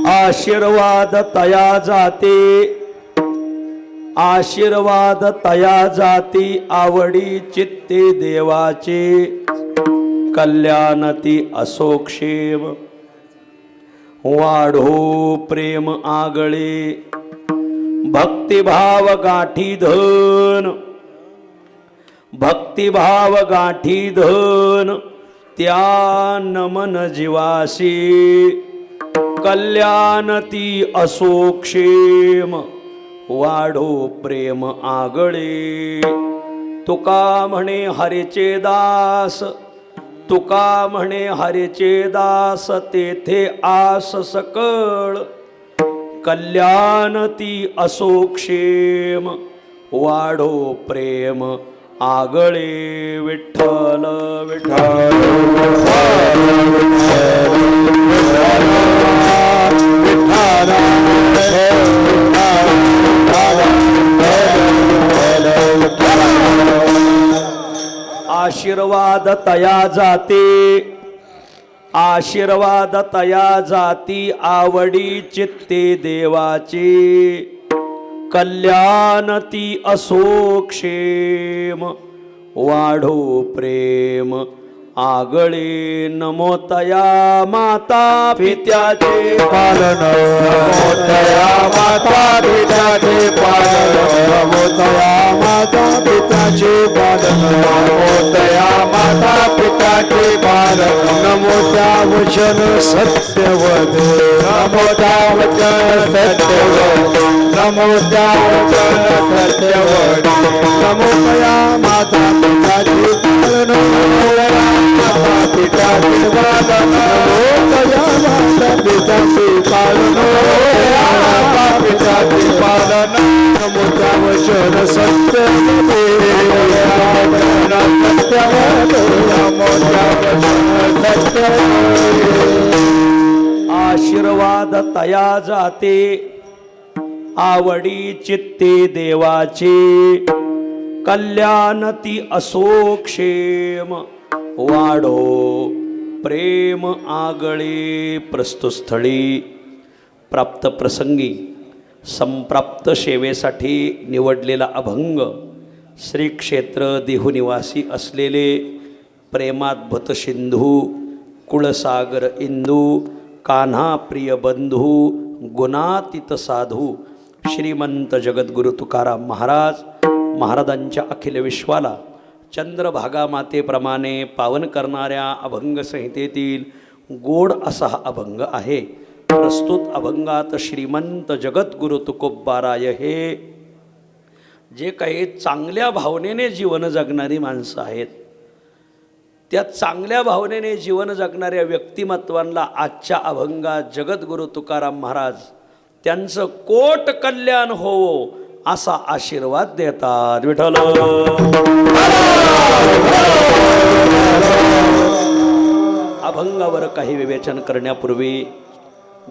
आशीर्वाद तया जाते, आशीर्वाद तया जाती, आवडी चित्ते देवाचे, कल्याणती असो क्षेम, वाढो प्रेम आगळे, भक्तिभाव गाठी धन, भक्तिभाव गाठी धन, त्या नमन जीवासी, कल्याणती असो क्षेम, वाढो प्रेम आगळे. तुका म्हणे हरीचे दास, तुका म्हणे हरीचे दास, तेथे आस सकळ, कल्याणती असो क्षेम, वाढो प्रेम आगळे. विठ्ठल विठ्ठल आशीर्वाद तया जाते, आशीर्वाद तया जाती, आवडी चित्ते देवाचे, कल्याणती असो क्षेम, वाढो प्रेम आगळे. नमो तया माता पित्याचे पालन, नमो तया माता पित्याचे पालन, नमो तया माता पित्याचे पालन, नमो तया माता पित्याचे पालन, नमो त्या वचन सत्यवद, नमो त्या वचन सत्यवद, नमो त्या वचन सत्यवद, नमो तया माता पित्याचे पालन, नमो तया माता पित्याचे पालन, नमो तया माता पित्याचे पालन, माता पित्याचे पालन, नमो त्या वचन सत्यवद, सत्यवद, नमो त्या वचन सत्यवद. आशीर्वाद तया जाते, आवडी चित्ते देवाचे, कल्याणती असो क्षेम, वाढो प्रेम आगळे. प्रस्तुतस्थळी प्राप्त प्रसंगी संप्राप्त सेवेसाठी निवडलेला अभंग, श्री क्षेत्र देहुनिवासी असलेले प्रेमाद्भुत सिंधू, कुळसागर इंदू, कान्हा प्रिय बंधू, गुणातीत साधू, श्रीमंत जगद्गुरु तुकाराम महाराज, महाराजांच्या अखिल विश्वाला चंद्रभागा मातेप्रमाणे पावन करणाऱ्या अभंग संहितेतील गोड असा हा अभंग आहे. प्रस्तुत अभंगात श्रीमंत जगद्गुरु तुकोबाराय हे जे काही चांगल्या भावनेने जीवन जगणारी माणसं आहेत, त्या चांगल्या भावनेने जीवन जगणाऱ्या व्यक्तिमत्वांना आजच्या अभंगात जगद्गुरु तुकाराम महाराज त्यांचं कोट कल्याण होवो असा आशीर्वाद देतात. विठ्ठल अभंगावर काही विवेचन करण्यापूर्वी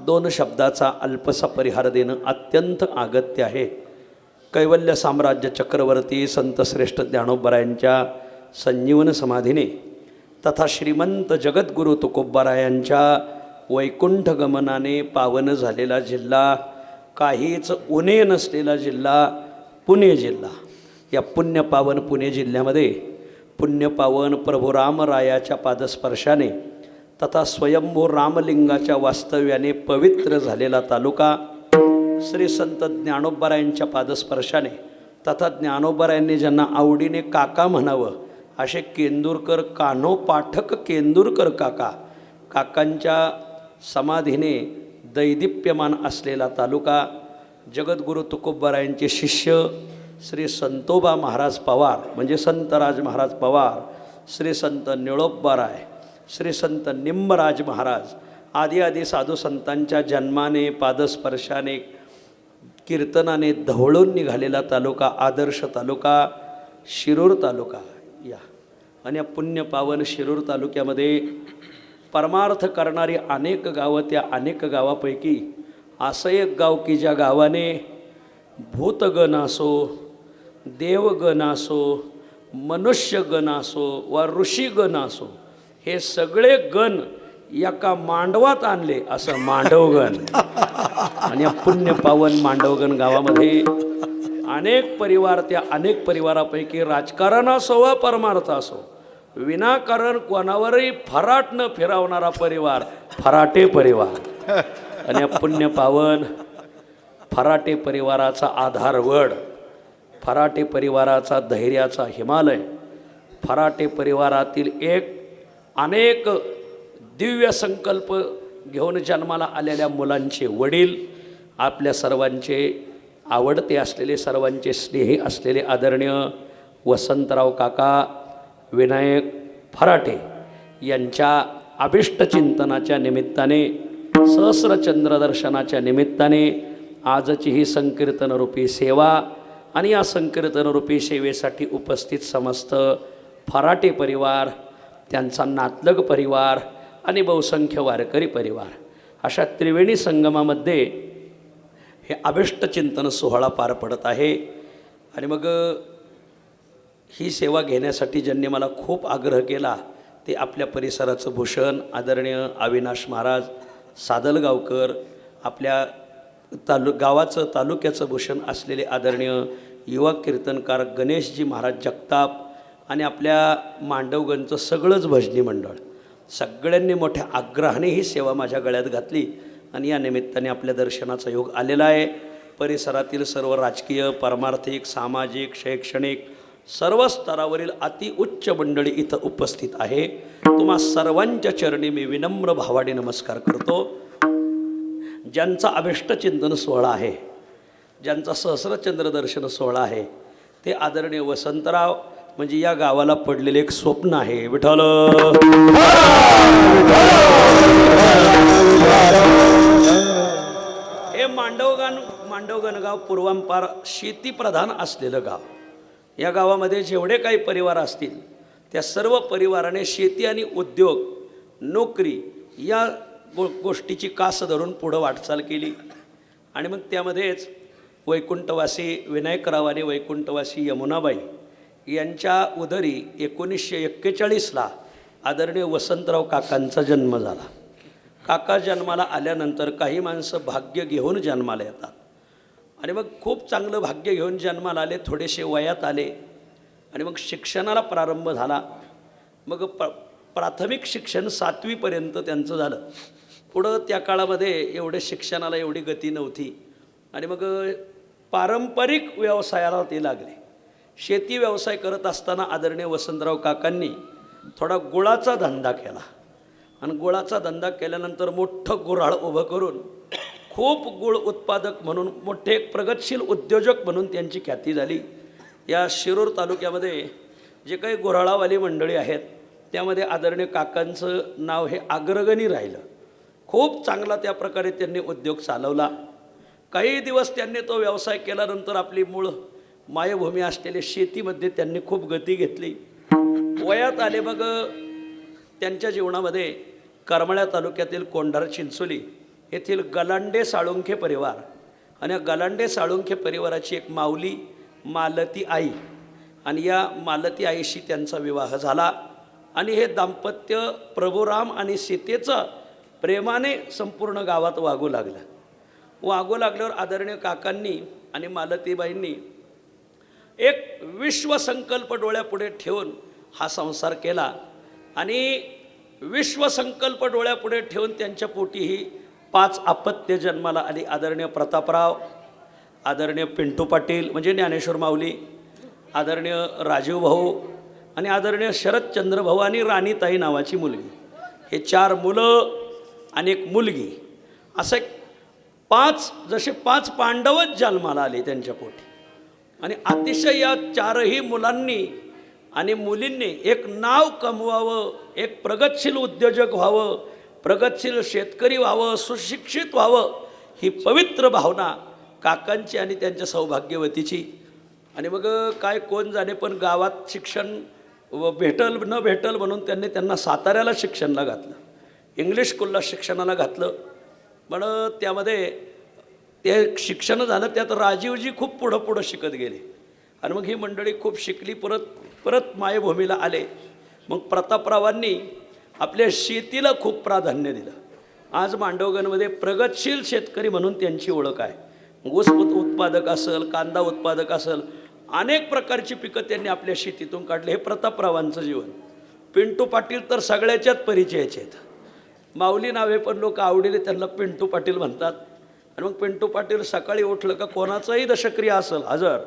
दोन शब्दाचा अल्पसा परिहार देणं अत्यंत अगत्य आहे. कैवल्य साम्राज्य चक्रवर्ती संत श्रेष्ठ ज्ञानोबारायांच्या संजीवन समाधीने तथा श्रीमंत जगद्गुरु तुकोबारायांच्या वैकुंठ गमनाने पावन झालेला जिल्हा, काहीच उणे नसलेला जिल्हा पुणे जिल्हा. या पुण्यपावन पुणे जिल्ह्यामध्ये पुण्यपावन प्रभू रामरायाच्या पादस्पर्शाने तथा स्वयंभू रामलिंगाच्या वास्तव्याने पवित्र झालेला तालुका, श्री संत ज्ञानोबारायांच्या पादस्पर्शाने तथा ज्ञानोबारायांनी ज्यांना आवडीने काका म्हणावं असे केंदूरकर कान्हो पाठक केंदूरकर काका, काकांच्या समाधीने दैदिप्यमान असलेला तालुका, जगद्गुरु तुकोबारायांचे शिष्य श्री संतोबा महाराज पवार म्हणजे संतराज महाराज पवार, श्री संत निळोबाराय, श्री संत निंबराज महाराज आदी आदी साधू संतांच्या जन्माने पादस्पर्शाने कीर्तनाने धवळून निघालेला तालुका, आदर्श तालुका शिरूर तालुका. या आणि या पुण्यपावन शिरूर तालुक्यामध्ये परमार्थ करणारी अनेक गावं, त्या अनेक गावापैकी असं एक गाव की ज्या गावाने भूतगण असो, देवगण असो, मनुष्यगण असो वा ऋषीगण असो, हे सगळे गण एका मांडवात आणले असं मांडवगण. आणि या पुण्य पावन मांडवगण गावामध्ये अनेक परिवार, त्या अनेक परिवारापैकी राजकारण असो वा परमार्थ असो, विनाकारण कोणावरही फराट न फिरवणारा परिवार फराटे परिवार. आणि या पुण्य पावन फराटे परिवाराचा आधारवड, फराटे परिवाराचा धैर्याचा हिमालय, फराटे परिवारातील एक अनेक दिव्य संकल्प घेऊन जन्माला आलेल्या मुलांचे वडील, आपल्या सर्वांचे आवडते असलेले, सर्वांचे स्नेही असलेले आदरणीय वसंतराव काका विनायक फराटे यांच्या अभिष्टचिंतनाच्या निमित्ताने, सहस्रचंद्रदर्शनाच्या निमित्ताने आजची ही संकीर्तनरूपी सेवा आणि या संकीर्तनरूपी सेवेसाठी उपस्थित समस्त फराटे परिवार, त्यांचा नातलग परिवार आणि बहुसंख्य वारकरी परिवार, अशा त्रिवेणी संगमामध्ये हे अभिष्टचिंतन सोहळा पार पडत आहे. आणि मग ही सेवा घेण्यासाठी ज्यांनी मला खूप आग्रह केला ते आपल्या परिसराचं भूषण आदरणीय अविनाश महाराज सादलगावकर, आपल्या गावाचं तालुक्याचं भूषण असलेले आदरणीय युवा कीर्तनकार गणेशजी महाराज जगताप, आणि आपल्या मांडवगणचं सगळंच भजनी मंडळ, सगळ्यांनी मोठ्या आग्रहाने ही सेवा माझ्या गळ्यात घातली. आणि या निमित्ताने आपल्या दर्शनाचा योग आलेला आहे. परिसरातील सर्व राजकीय, परमार्थिक, सामाजिक, शैक्षणिक सर्व स्तरावरील अतिउच्च मंडळी इथं उपस्थित आहे. तुम्हा सर्वांच्या चरणी मी विनम्र भावाने नमस्कार करतो. ज्यांचा अभिष्टचिंतन सोहळा आहे, ज्यांचा सहस्रचंद्र दर्शन सोहळा आहे, ते आदरणीय वसंतराव म्हणजे या गावाला पडलेले एक स्वप्न आहे. विठ्ठल हे मांडवगण गाव पूर्वांपार शेतीप्रधान असलेलं गाव. या गावामध्ये जेवढे काही परिवार असतील त्या सर्व परिवाराने शेती आणि उद्योग, नोकरी या गोष्टीची कास धरून पुढं वाटचाल केली. आणि मग त्यामध्येच वैकुंठवासी विनायकराव आणि वैकुंठवासी यमुनाबाई यांच्या उदरी 1941ला आदरणीय वसंतराव काकांचा जन्म झाला. काका जन्माला आल्यानंतर काही माणसं भाग्य घेऊन जन्माला येतात आणि मग खूप चांगलं भाग्य घेऊन जन्माला आले, थोडेसे वयात आले आणि मग शिक्षणाला प्रारंभ झाला. मग प्राथमिक शिक्षण 7वीपर्यंत त्यांचं झालं. पुढं त्या काळामध्ये एवढे शिक्षणाला एवढी गती नव्हती आणि मग पारंपरिक व्यवसायाला ते लागले. शेती व्यवसाय करत असताना आदरणीय वसंतराव काकांनी थोडा गुळाचा धंदा केला आणि गुळाचा धंदा केल्यानंतर मोठं गुऱ्हाळ उभं करून खूप गुळ उत्पादक म्हणून मोठे एक प्रगतशील उद्योजक म्हणून त्यांची ख्याती झाली. या शिरूर तालुक्यामध्ये जे काही गुऱ्हाळावाली मंडळी आहेत त्यामध्ये आदरणीय काकांचं नाव हे अग्रगणी राहिलं. खूप चांगला त्या प्रकारे त्यांनी उद्योग चालवला. काही दिवस त्यांनी तो व्यवसाय केल्यानंतर आपली मूळ मायभूमी असलेल्या शेतीमध्ये त्यांनी खूप गती घेतली. वयात आले मग त्यांच्या जीवनामध्ये करमाळ्या तालुक्यातील कोंढार चिंचोली येथील गलांडे साळुंखे परिवार आणि या गलांडे साळुंखे परिवाराची एक माऊली मालती आई आणि या मालती आईशी त्यांचा विवाह झाला आणि हे दाम्पत्य प्रभुराम आणि सीतेचं प्रेमाने संपूर्ण गावात वागू लागलं. वागू लागल्यावर आदरणीय काकांनी आणि मालतीबाईंनी एक विश्वसंकल्प डोळ्यापुढे ठेवून हा संसार केला आणि विश्वसंकल्प डोळ्यापुढे ठेवून त्यांच्या पोटीही 5 अपत्य जन्माला आली. आदरणीय प्रतापराव, आदरणीय पिंटू पाटील म्हणजे ज्ञानेश्वर माऊली, आदरणीय राजीव भाऊ आणि आदरणीय शरदचंद्र भाऊ आणि राणीताई नावाची मुलगी. हे 4 मुलं आणि एक मुलगी, असे 5 जसे 5 पांडवच जन्माला आले त्यांच्या पोटी. आणि अतिशय या 4ही मुलांनी आणि मुलींनी एक नाव कमवावं, एक प्रगतशील उद्योजक व्हावं, प्रगतशील शेतकरी व्हावं, सुशिक्षित व्हावं, ही पवित्र भावना काकांची आणि त्यांच्या सौभाग्यवतीची. आणि मग काय कोण जाणे, पण गावात शिक्षण भेटल न भेटल म्हणून त्यांना साताऱ्याला शिक्षणाला घातलं, इंग्लिश स्कूलला शिक्षणाला घातलं. पण त्यामध्ये ते शिक्षण झालं, त्यात राजीवजी खूप पुढं शिकत गेले आणि मग ही मंडळी खूप शिकली, परत मायभूमीला आले. मग प्रतापरावांनी आपल्या शेतीला खूप प्राधान्य दिलं. आज मांडवगणमध्ये प्रगतशील शेतकरी म्हणून त्यांची ओळख आहे. ऊस उत्पादक असेल, कांदा उत्पादक असेल, अनेक प्रकारची पिकं त्यांनी आपल्या शेतीतून काढली. हे प्रतापरावांचं जीवन. पिंटू पाटील तर सगळ्याच्याच परिचयाचे आहेत. माऊली नावे पण लोक आवडीने त्यांना पिंटू पाटील म्हणतात. आणि मग पिंटू पाटील सकाळी उठलं का कोणाचाही दशक्रिया असेल हजर,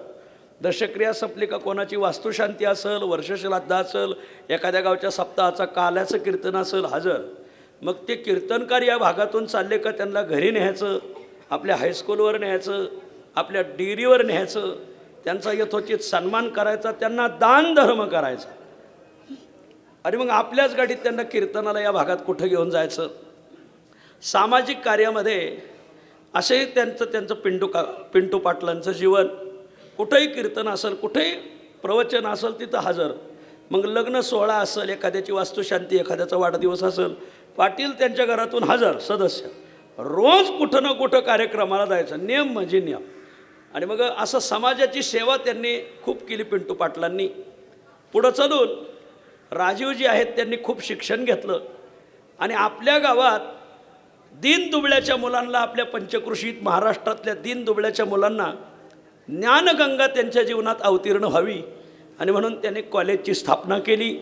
दशक्रिया संपली का कोणाची वास्तुशांती असेल, वर्षश्राद्ध असेल, एखाद्या गावच्या सप्ताहाचा काल्याचं कीर्तन असेल हजर. मग ते कीर्तनकार या भागातून चालले का त्यांना घरी न्यायचं, आपल्या हायस्कूलवर न्यायचं, आपल्या डेअरीवर न्यायचं, त्यांचा यथोचित सन्मान करायचा, त्यांना दान धर्म करायचा. आणि मग आपल्याच गाडीत त्यांना कीर्तनाला या भागात कुठं घेऊन जायचं. सामाजिक कार्यामध्ये असे त्यांचं पिंटू पाटलांचं जीवन. कुठंही कीर्तन असेल, कुठेही प्रवचन असेल तिथं हजर. मग लग्न सोहळा असेल, एखाद्याची वास्तुशांती, एखाद्याचा वाढदिवस असेल, पाटील त्यांच्या घरातून हजर सदस्य. रोज कुठं ना कुठं कार्यक्रमाला जायचं, नियम म्हणजे नियम. आणि मग असं समाजाची सेवा त्यांनी खूप केली पिंटू पाटलांनी. पुढं चालून राजीवजी आहेत, त्यांनी खूप शिक्षण घेतलं आणि आपल्या गावात दीनदुबळ्याच्या मुलांना, आपल्या पंचकृषीत महाराष्ट्रातल्या दीनदुबळ्याच्या मुलांना ज्ञानगंगा त्यांच्या जीवनात अवतीर्ण व्हावी आणि म्हणून त्यांनी कॉलेजची स्थापना केली.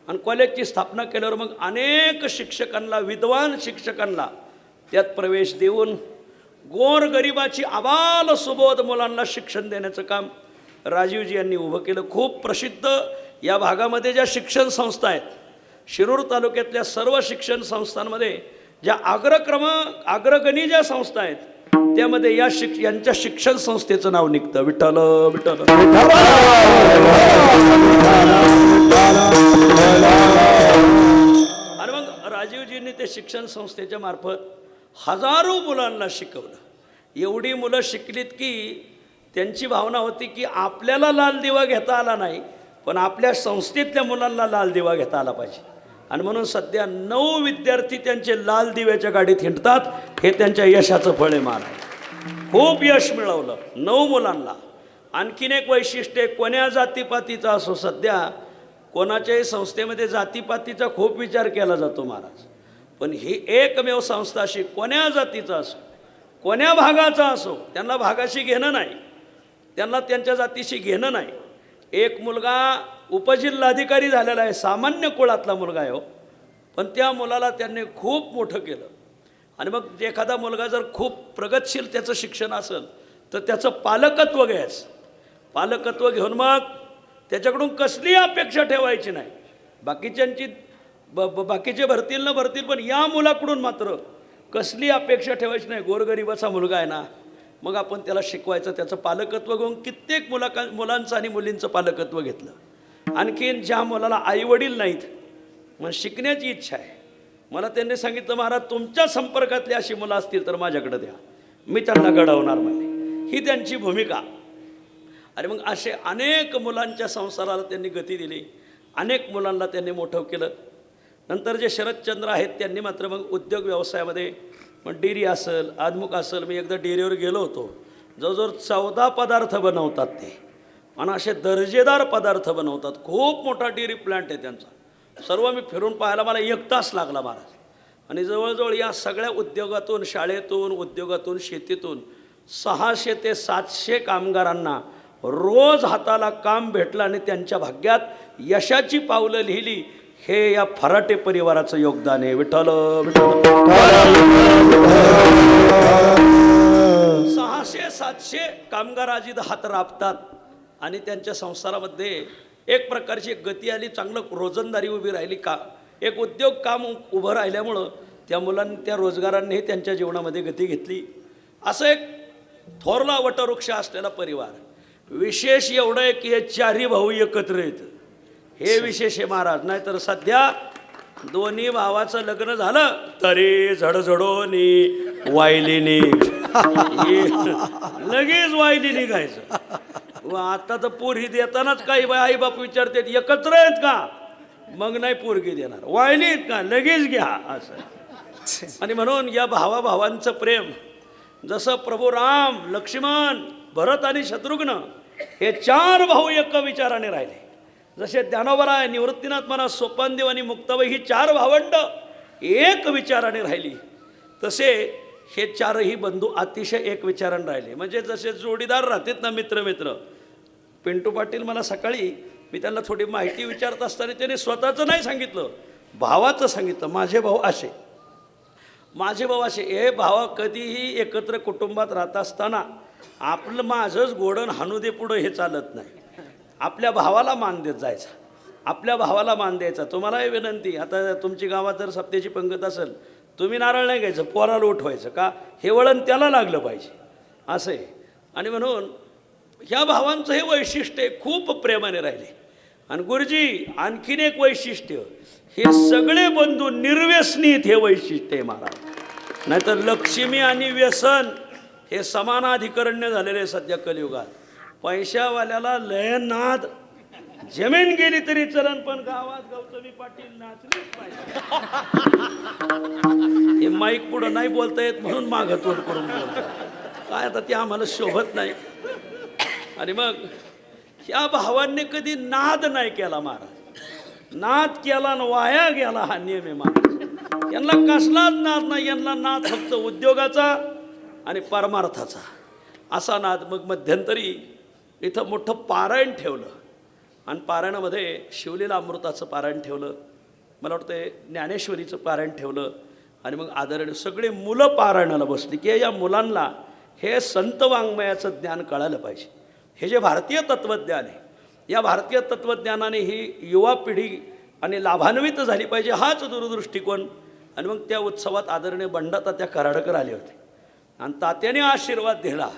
आणि कॉलेजची स्थापना केल्यावर मग अनेक शिक्षकांना, विद्वान शिक्षकांना त्यात प्रवेश देऊन गोरगरिबाची आबाल सुबोध मुलांना शिक्षण देण्याचं काम राजीवजी यांनी उभं केलं. खूप प्रसिद्ध या भागामध्ये ज्या शिक्षण संस्था आहेत, शिरूर तालुक्यातल्या सर्व शिक्षण संस्थांमध्ये ज्या अग्रगणी ज्या संस्था आहेत, त्यामध्ये यांच्या शिक्षण संस्थेचं नाव निघतं. विठ्ठल विठ्ठल. आणि मग राजीवजींनी ते शिक्षण संस्थेच्या मार्फत हजारो मुलांना शिकवलं. एवढी मुलं शिकलीत की त्यांची भावना होती की आपल्याला लाल दिवा घेता आला नाही, पण आपल्या संस्थेतल्या मुलांना लाल दिवा घेता आला पाहिजे. आणि म्हणून सध्या 9 विद्यार्थी त्यांचे लाल दिव्याच्या गाडीत हिंडतात. हे त्यांच्या यशाचं फळ आहे. महाराज खूप यश मिळवलं 9 मुलांना. आणखीन एक वैशिष्ट्य, कोण्या जातीपातीचा असो, सध्या कोणाच्याही संस्थेमध्ये जातीपातीचा खूप विचार केला जातो महाराज, पण ही एकमेव संस्था अशी, कोण्या जातीचा असो, कोण्या भागाचा असो, त्यांना भागाशी घेणं नाही, त्यांना त्यांच्या जातीशी घेणं नाही. एक मुलगा उपजिल्हाधिकारी झालेला आहे, सामान्य कुळातला मुलगा आहे हो, पण त्या मुलाला त्यांनी खूप मोठं केलं. आणि मग एखादा मुलगा जर खूप प्रगतशील त्याचं शिक्षण असेल तर त्याचं पालकत्व घ्यायचं. पालकत्व घेऊन मग त्याच्याकडून कसली अपेक्षा ठेवायची नाही. बाकीचे भरतील न भरतील, पण या मुलाकडून मात्र कसली अपेक्षा ठेवायची नाही. गोरगरिबाचा मुलगा आहे ना, मग आपण त्याला शिकवायचं, त्याचं पालकत्व घेऊन कित्येक मुलांचं आणि मुलींचं पालकत्व घेतलं. आणखीन ज्या मुलाला आईवडील नाहीत, मग शिकण्याची इच्छा आहे, मला त्यांनी सांगितलं, महाराज तुमच्या संपर्कातली अशी मुलं असतील तर माझ्याकडे द्या, मी त्यांना घडवणार म्हणजे. ही त्यांची भूमिका. आणि मग असे अनेक मुलांच्या संसाराला त्यांनी गती दिली, अनेक मुलांना त्यांनी मोठं केलं. नंतर जे शरदचंद्र आहेत त्यांनी मात्र मग उद्योग व्यवसायामध्ये, मग डेअरी असेल, आदमुख असेल. मी एकदा डेअरीवर गेलो होतो, जवळजवळ 14 पदार्थ बनवतात ते, आणि असे दर्जेदार पदार्थ बनवतात. खूप मोठा डेअरी प्लांट आहे त्यांचा. सर्व मी फिरून पाहायला मला 1 तास लागला महाराज. आणि जवळजवळ या सगळ्या उद्योगातून, शाळेतून, उद्योगातून, शेतीतून 600 ते 700 कामगारांना रोज हाताला काम भेटलं आणि त्यांच्या भाग्यात यशाची पावलं लिहिली. हे या फराटे परिवाराचं योगदान आहे. विठ्ठल विठ्ठल. 600-700 कामगार आज इथं हात राबतात आणि त्यांच्या संसारामध्ये एक प्रकारची गती आली, चांगलं रोजंदारी उभी राहिली. एक उद्योग काम उभं राहिल्यामुळं त्या मुलांनी, त्या रोजगारांनीही त्यांच्या जीवनामध्ये गती घेतली. असं एक थोरला वटवृक्ष असलेला परिवार. विशेष एवढं आहे की हे 4ही भाऊ एकत्र येतं, हे विशेष आहे महाराज. नाहीतर सध्या दोन्ही भावाचं लग्न झालं तरी झडझडोनी वायलीनी लगेच वायली निघायचं. आता तर पोरी देतानाच काही आई बाप विचारतात एकत्र आहेत का, मग नाही पोरगी देणार, वायली आहेत का, लगेच घ्या असं. आणि म्हणून या भावाभावांचं प्रेम, जसं प्रभू राम, लक्ष्मण, भरत आणि शत्रुघ्न हे 4 भाऊ एका विचाराने राहिले. जसे ज्ञानोबराय, निवृत्तीनाथ महाराज, सोपानदेव आणि मुक्ताबाई ही 4 भावंड एक विचाराने राहिली, तसे हे 4ही बंधू अतिशय एक विचाराने राहिले. म्हणजे जसे जोडीदार राहतात ना, मित्र मित्र. पिंटू पाटील मला सकाळी मी त्यांना थोडी माहिती विचारत असताना त्याने स्वतःचं नाही सांगितलं, भावाचं सांगितलं. माझे भाऊ असे, माझे भाऊ असे. हे भावा कधीही एकत्र कुटुंबात राहत असताना आपलं माझंच घोडण हाणू दे पुढं हे चालत नाही. आपल्या भावाला मान देत जायचा, आपल्या भावाला मान द्यायचा. तुम्हालाही विनंती, आता तुमची गावात जर सप्त्याची पंगत असेल, तुम्ही नारळ नाही घ्यायचं, पोराला उठवायचं का, हे वळण त्याला लागलं पाहिजे असं आहे. आणि म्हणून ह्या भावांचं हे वैशिष्ट्य आहे, खूप प्रेमाने राहिले. आणि गुरुजी आणखीन एक वैशिष्ट्य, हे सगळे बंधू निर्व्यसनीत, हे वैशिष्ट्य आहे महाराज. नाहीतर लक्ष्मी आणि व्यसन हे समानाधिकरण्य झालेले आहे सध्या कलियुगात. पैशावाल्याला लय नाद, जमीन गेली तरी चलन, पण गावात गौतमी पाटील नाचलीच पाहिजे. हे माईक पुढं नाही बोलता येत म्हणून मागं तोड करून बोलतात. काय आता ते आम्हाला शोभत नाही. आणि मग ह्या भावांनी कधी नाद नाही केला महाराज. नाद केला न वाया गेला हा नियम आहे महाराज. यांना कसलाच नाद नाही, यांना नाद फक्त उद्योगाचा आणि परमार्थाचा असा नाद. मग मध्यंतरी इथं मोठं पारायण ठेवलं आणि पारायणामध्ये शिवलीला अमृताचं पारायण ठेवलं, मला वाटतं ज्ञानेश्वरीचं पारायण ठेवलं. आणि मग आदरणीय सगळे मुलं पारायणाला बसली की या मुलांना हे संत वाङ्मयाचं ज्ञान कळालं पाहिजे. हे जे भारतीय तत्त्वज्ञान आहे, या भारतीय तत्त्वज्ञानाने ही युवा पिढी आणि लाभान्वित झाली पाहिजे, हाच दूरदृष्टिकोन. आणि मग त्या उत्सवात आदरणीय बंडातात्या कराडकर आले होते आणि तात्याने आशीर्वाद दिला,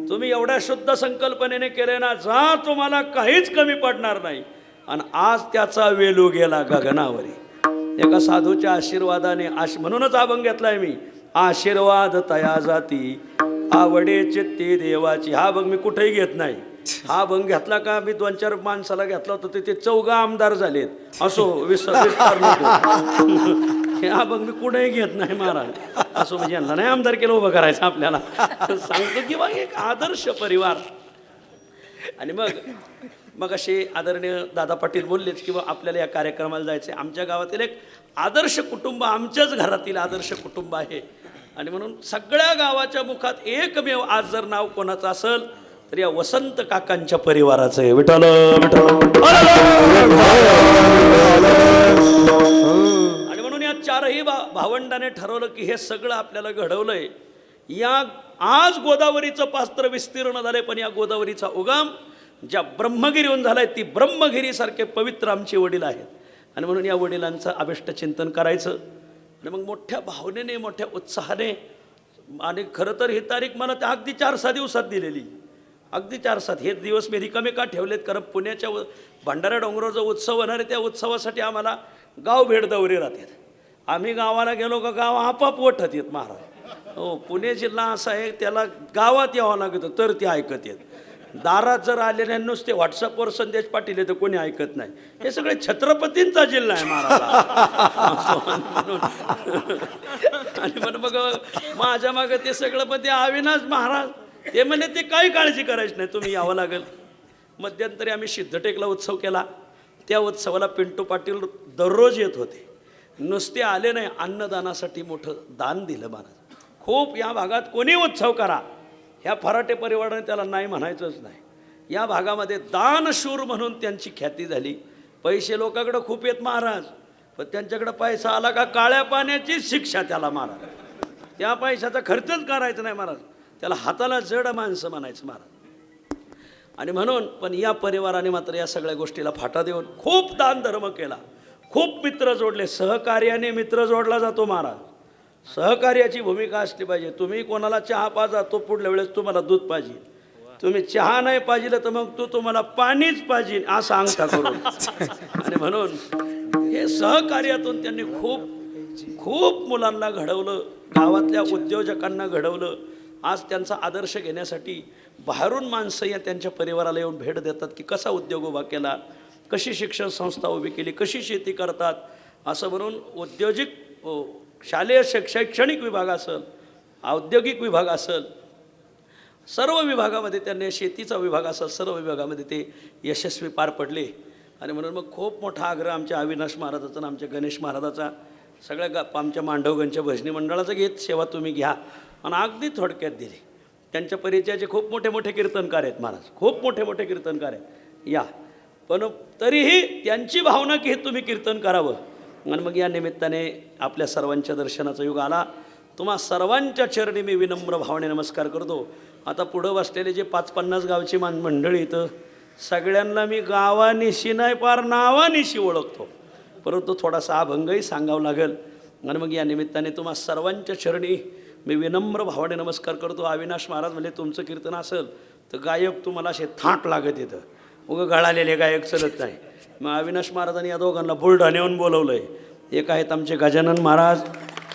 तुम्ही एवढ्या शुद्ध संकल्पनेने केले ना, जा तुम्हाला काहीच कमी पडणार नाही. आणि आज त्याचा वेलू गेला गगनावरी एका साधूच्या आशीर्वादाने. म्हणूनच अभंग घेतलाय मी, आशीर्वाद तया जाती आवडे चित्ती देवाची. हा अभंग मी कुठेही घेत नाही. हा अभंग घेतला का मी 2-4 माणसाला घेतला होता, ते 4 आमदार झालेत. असो विस्तार नको. हे अभंग मी कुठेही घेत नाही महाराज. असो म्हणजे यांना नाही आमदार केलं उभं करायचं आपल्याला. सांगतो की बा एक आदर्श परिवार. आणि मग असे आदरणीय दादा पाटील बोललेच की बा आपल्याला या कार्यक्रमाला जायचं आहे. आमच्या गावातील एक आदर्श कुटुंब, आमच्याच घरातील आदर्श कुटुंब आहे. आणि म्हणून सगळ्या गावाच्या मुखात एकमेव आज जर नाव कोणाचं असेल तर या वसंत काकांच्या परिवाराचं आहे. विठ्ठल विठ्ठल. आणि म्हणून या 4ही भावंडाने ठरवलं की हे सगळं आपल्याला घडवलंय. या आज गोदावरीचं पास्त्र विस्तीर्ण झालंय, पण या गोदावरीचा उगम ज्या ब्रह्मगिरीहून झालाय, ती ब्रह्मगिरीसारखे पवित्र आमचे वडील आहेत. आणि म्हणून या वडिलांचं अभिष्ट चिंतन करायचं. आणि मग मोठ्या भावनेने, मोठ्या उत्साहाने. आणि खरं तर ही तारीख मला त्या अगदी 4-6 दिवसात दिलेली, अगदी 4-7. हे दिवस मी रिकामे का ठेवलेत, कारण पुण्याच्या भंडारा डोंगरावर जो उत्सव होणार आहे त्या उत्सवासाठी आम्हाला गाव भेट दौरे राहतात. आम्ही गावाला गेलो का गाव आपाप ओठत येत महाराज. हो, पुणे जिल्हा असा आहे, त्याला गावात यावं लागतं तर ते ऐकत येत. दारात जर आले नाही, नुसते व्हॉट्सअपवर संदेश पाठवले तर कोणी ऐकत नाही. हे सगळे छत्रपतींचा जिल्हा आहे महाराज. आणि मग माझ्या मागं ते सगळं, पण ते अविनाश महाराज ते म्हणे ते काही काळजी करायची नाही, तुम्ही यावं लागेल. मध्यंतरी आम्ही सिद्धटेकला उत्सव केला. त्या उत्सवाला पिंटू पाटील दररोज येत होते. नुसते आले नाही, अन्नदानासाठी मोठं दान दिलं महाराज. खूप या भागात कोणी उत्सव करा, ह्या फराटे परिवाराने त्याला नाही म्हणायचंच नाही. या भागामध्ये दानशूर म्हणून त्यांची ख्याती झाली. पैसे लोकांकडे खूप येत महाराज, पण त्यांच्याकडे पैसा आला का काळ्या पाण्याची शिक्षा त्याला महाराज. त्या पैशाचा खर्चच करायचा नाही महाराज, त्याला हाताला जड माणसं म्हणायचं महाराज. आणि म्हणून पण या परिवाराने मात्र या सगळ्या गोष्टीला फाटा देऊन खूप दान धर्म केला, खूप मित्र जोडले. सहकार्याने मित्र जोडला जातो महाराज. सहकार्याची भूमिका असली पाहिजे. तुम्ही कोणाला चहा पाजा, तो पुढल्या वेळेस तुम्हाला दूध पाहिजे. तुम्ही चहा नाही पाहिजे तर मग तुम्हाला पाणीच पाहिजे असं अंगठा करून. आणि म्हणून हे सहकार्यातून त्यांनी खूप मुलांना घडवलं, गावातल्या उद्योजकांना घडवलं. आज त्यांचा आदर्श घेण्यासाठी बाहेरून माणसं या त्यांच्या परिवाराला येऊन भेट देतात की कसा उद्योग उभा केला, कशी शिक्षण संस्था उभी केली, कशी शेती करतात. असं म्हणून औद्योगिक शालेय शैक्षणिक विभाग असेल, औद्योगिक विभाग असेल, सर्व विभागामध्ये त्यांनी, शेतीचा विभाग असेल, सर्व विभागामध्ये ते यशस्वी पार पडले. आणि म्हणून मग खूप मोठा आग्रह आमच्या अविनाश महाराजाचा आणि आमच्या गणेश महाराजाचा, सगळ्या आमच्या मांडवगणच्या भजनी मंडळाचं घेत सेवा तुम्ही घ्या. आणि अगदी थोडक्यात दिली. त्यांच्या परिचयाचे खूप मोठे मोठे कीर्तनकार आहेत महाराज, खूप मोठे मोठे कीर्तनकार आहेत या. पण तरीही त्यांची भावना की हे तुम्ही कीर्तन करावं. आणि मग या निमित्ताने आपल्या सर्वांच्या दर्शनाचा युग आला. तुम्हा सर्वांच्या चरणी मी विनम्र भावने नमस्कार करतो. आता पुढं बसलेले जे 5-50 गावची मंडळी इथं, सगळ्यांना मी गावानिशी नाही पार नावानिशी ओळखतो, परंतु थोडासा अभंगही सांगावं लागेल. आणि मग या निमित्ताने तुम्हा सर्वांच्या चरणी मी विनम्र भावाने नमस्कार करतो. अविनाश महाराज म्हणजे तुमचं कीर्तन असेल तर गायक तुम्हाला असे थाट लागत येतं, उगं गळालेले गायक चलत नाही. मग अविनाश महाराजांनी या दोघांना बुलढाण्याहून बोलवलं आहे. एक आहेत आमचे गजानन महाराज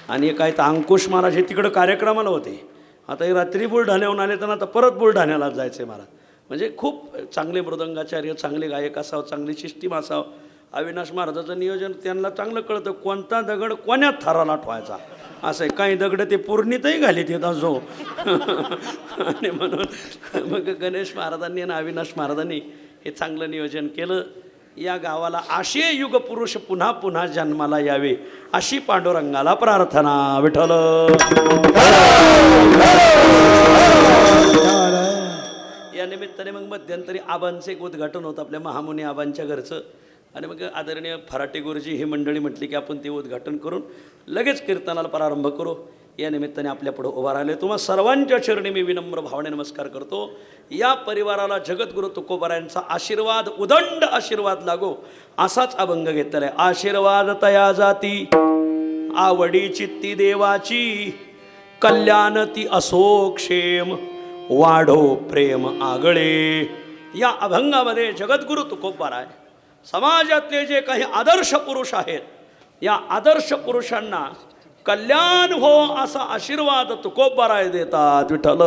आणि एक आहेत अंकुश महाराज. हे तिकडं कार्यक्रमाला होते, आता हे रात्री बुलढाण्याहून आले तर आता परत बुलढाण्याला जायचं आहे महाराज. म्हणजे खूप चांगले मृदंगाचार्य, चांगले गायक असावं, चांगली सिस्टीम असावं. अविनाश महाराजाचं नियोजन त्यांना चांगलं कळतं, कोणता दगड कोण्या थराला ठेवायचा असं आहे. काही दगड ते पूर्णितही घालीत येत असो. आणि म्हणून मग गणेश महाराजांनी आणि अविनाश महाराजांनी हे चांगलं नियोजन केलं. या गावाला असे युगपुरुष पुन्हा पुन्हा जन्माला यावे अशी पांडुरंगाला प्रार्थना. विठ्ठल. या निमित्ताने मग मध्यंतरी आबांचं एक उद्घाटन होतं आपल्या महामुनी आबांच्या घरचं. आणि मग आदरणीय फराटे गुरुजी ही मंडळी म्हटली की आपण ते उद्घाटन करून लगेच कीर्तनाला प्रारंभ करू. या निमित्ताने आपल्यापुढं उभा राहिले. तुम्हा सर्वांच्या चरणी मी विनम्र भावने नमस्कार करतो. या परिवाराला जगद्गुरु तुकोबारायांचा आशीर्वाद, उदंड आशीर्वाद लागो असाच अभंग घेतलेला आहे. आशीर्वाद तया जाती आवडी चित्ती देवाची, कल्याण ती असो क्षेम वाढो प्रेम आगळे. या अभंगामध्ये जगद्गुरु तुकोबाराय समाजातले जे काही आदर्श पुरुष आहेत, या आदर्श पुरुषांना कल्याण हो असा आशीर्वाद तुकोबाराय देतात. विठ्ठल.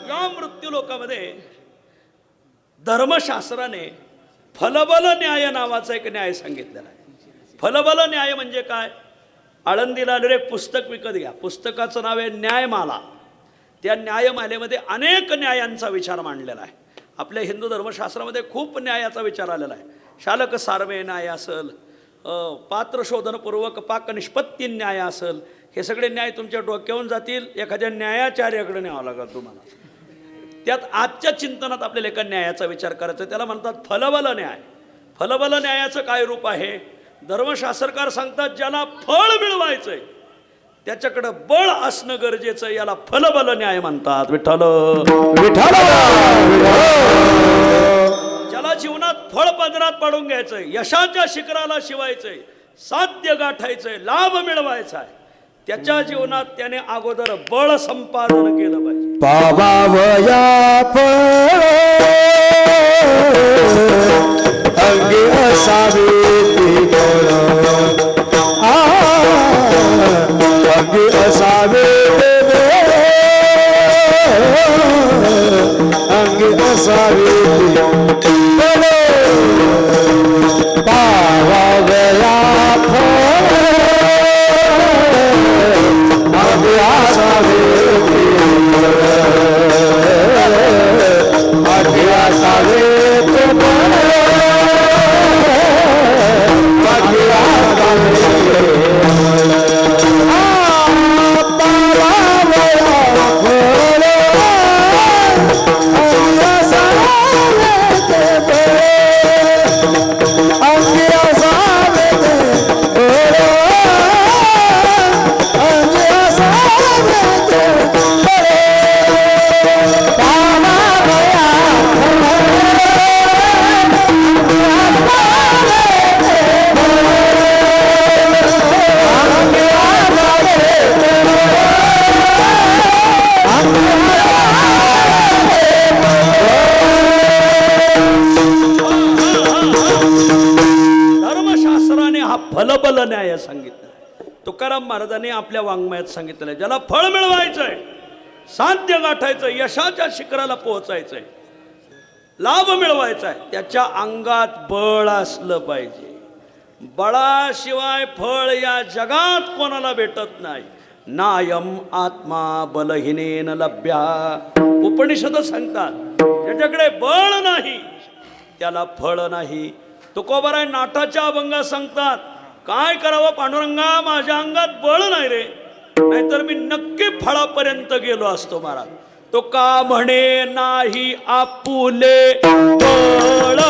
या मृत्यू लोकामध्ये धर्मशास्त्राने फलबल न्याय नावाचा एक न्याय सांगितलेला आहे. फलबल न्याय म्हणजे काय? आळंदीला आलेलं एक पुस्तक विकत घ्या. पुस्तकाचं नाव आहे न्यायमाला. त्या न्यायमालेमध्ये अनेक न्यायांचा विचार मांडलेला आहे. आपल्या हिंदू धर्मशास्त्रामध्ये खूप न्यायाचा विचार आलेला आहे. शालक सार्वय न्याय असेल, पात्रशोधनपूर्वक पाक निष्पत्ती न्याय असेल, हे सगळे न्याय तुमच्या डोक्यावरून जातील. एखाद्या न्यायाचार्याकडे न्यावं लागेल तुम्हाला. त्यात आजच्या चिंतनात आपल्याला एका न्यायाचा विचार करायचा, त्याला म्हणतात फलबल न्याय. फलबल न्यायाचं काय रूप आहे? धर्मशास्त्रकार सांगतात ज्याला फळ मिळवायचंय त्याच्याकडं बळ असणं गरजेचं, याला फलबल न्याय म्हणतात. विठ्ठल. विठ्ठल. ज्याला जीवनात फळ पदरात पाडून घ्यायचंय, यशाच्या शिखराला शिवायचंय, साध्य गाठायचंय, लाभ मिळवायचा आहे, त्याच्या जीवनात त्याने अगोदर बळ संपादन केलं पाहिजे. पावावया फळ अंगी असावी ती बळ, अंगी असावे अंगी असावी ती बळ. पावावया फळ अंगी असावे फलबल न्याय सांगितलं. तुकाराम महाराजांनी आपल्या वाङ्मयात सांगितलं ज्याला फळ मिळवायचंय, साध्य गाठायचं, यशाच्या शिखराला पोहोचायचंय, लाभ मिळवायचा आहे, त्याच्या अंगात बळ असलं पाहिजे. बळाशिवाय फळ या जगात कोणाला भेटत नाही. नायम आत्मा बलहीनेन लभ्या. उपनिषद सांगतात ज्याच्याकडे बळ नाही त्याला फळ नाही. तुकोबाराय नाटाच्या अभंगात सांगतात काय करावं पांडुरंगा, माझ्या अंगात बळ नाही रे, नाहीतर मी नक्की फळापर्यंत गेलो असतो महाराज. तो का म्हणे नाही आपुले बळ,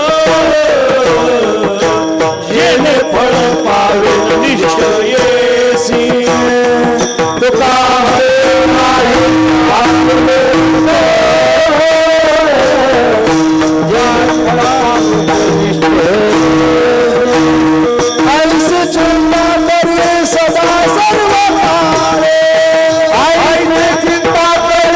जेणे फळ पावे निश्चयेसी. तुका म्हणे नाही आपुले बळ, जेणे फळावे निश्चयेसी. ऐसे चिंता करी सदा सर्व काळे, ऐसे चिंता करी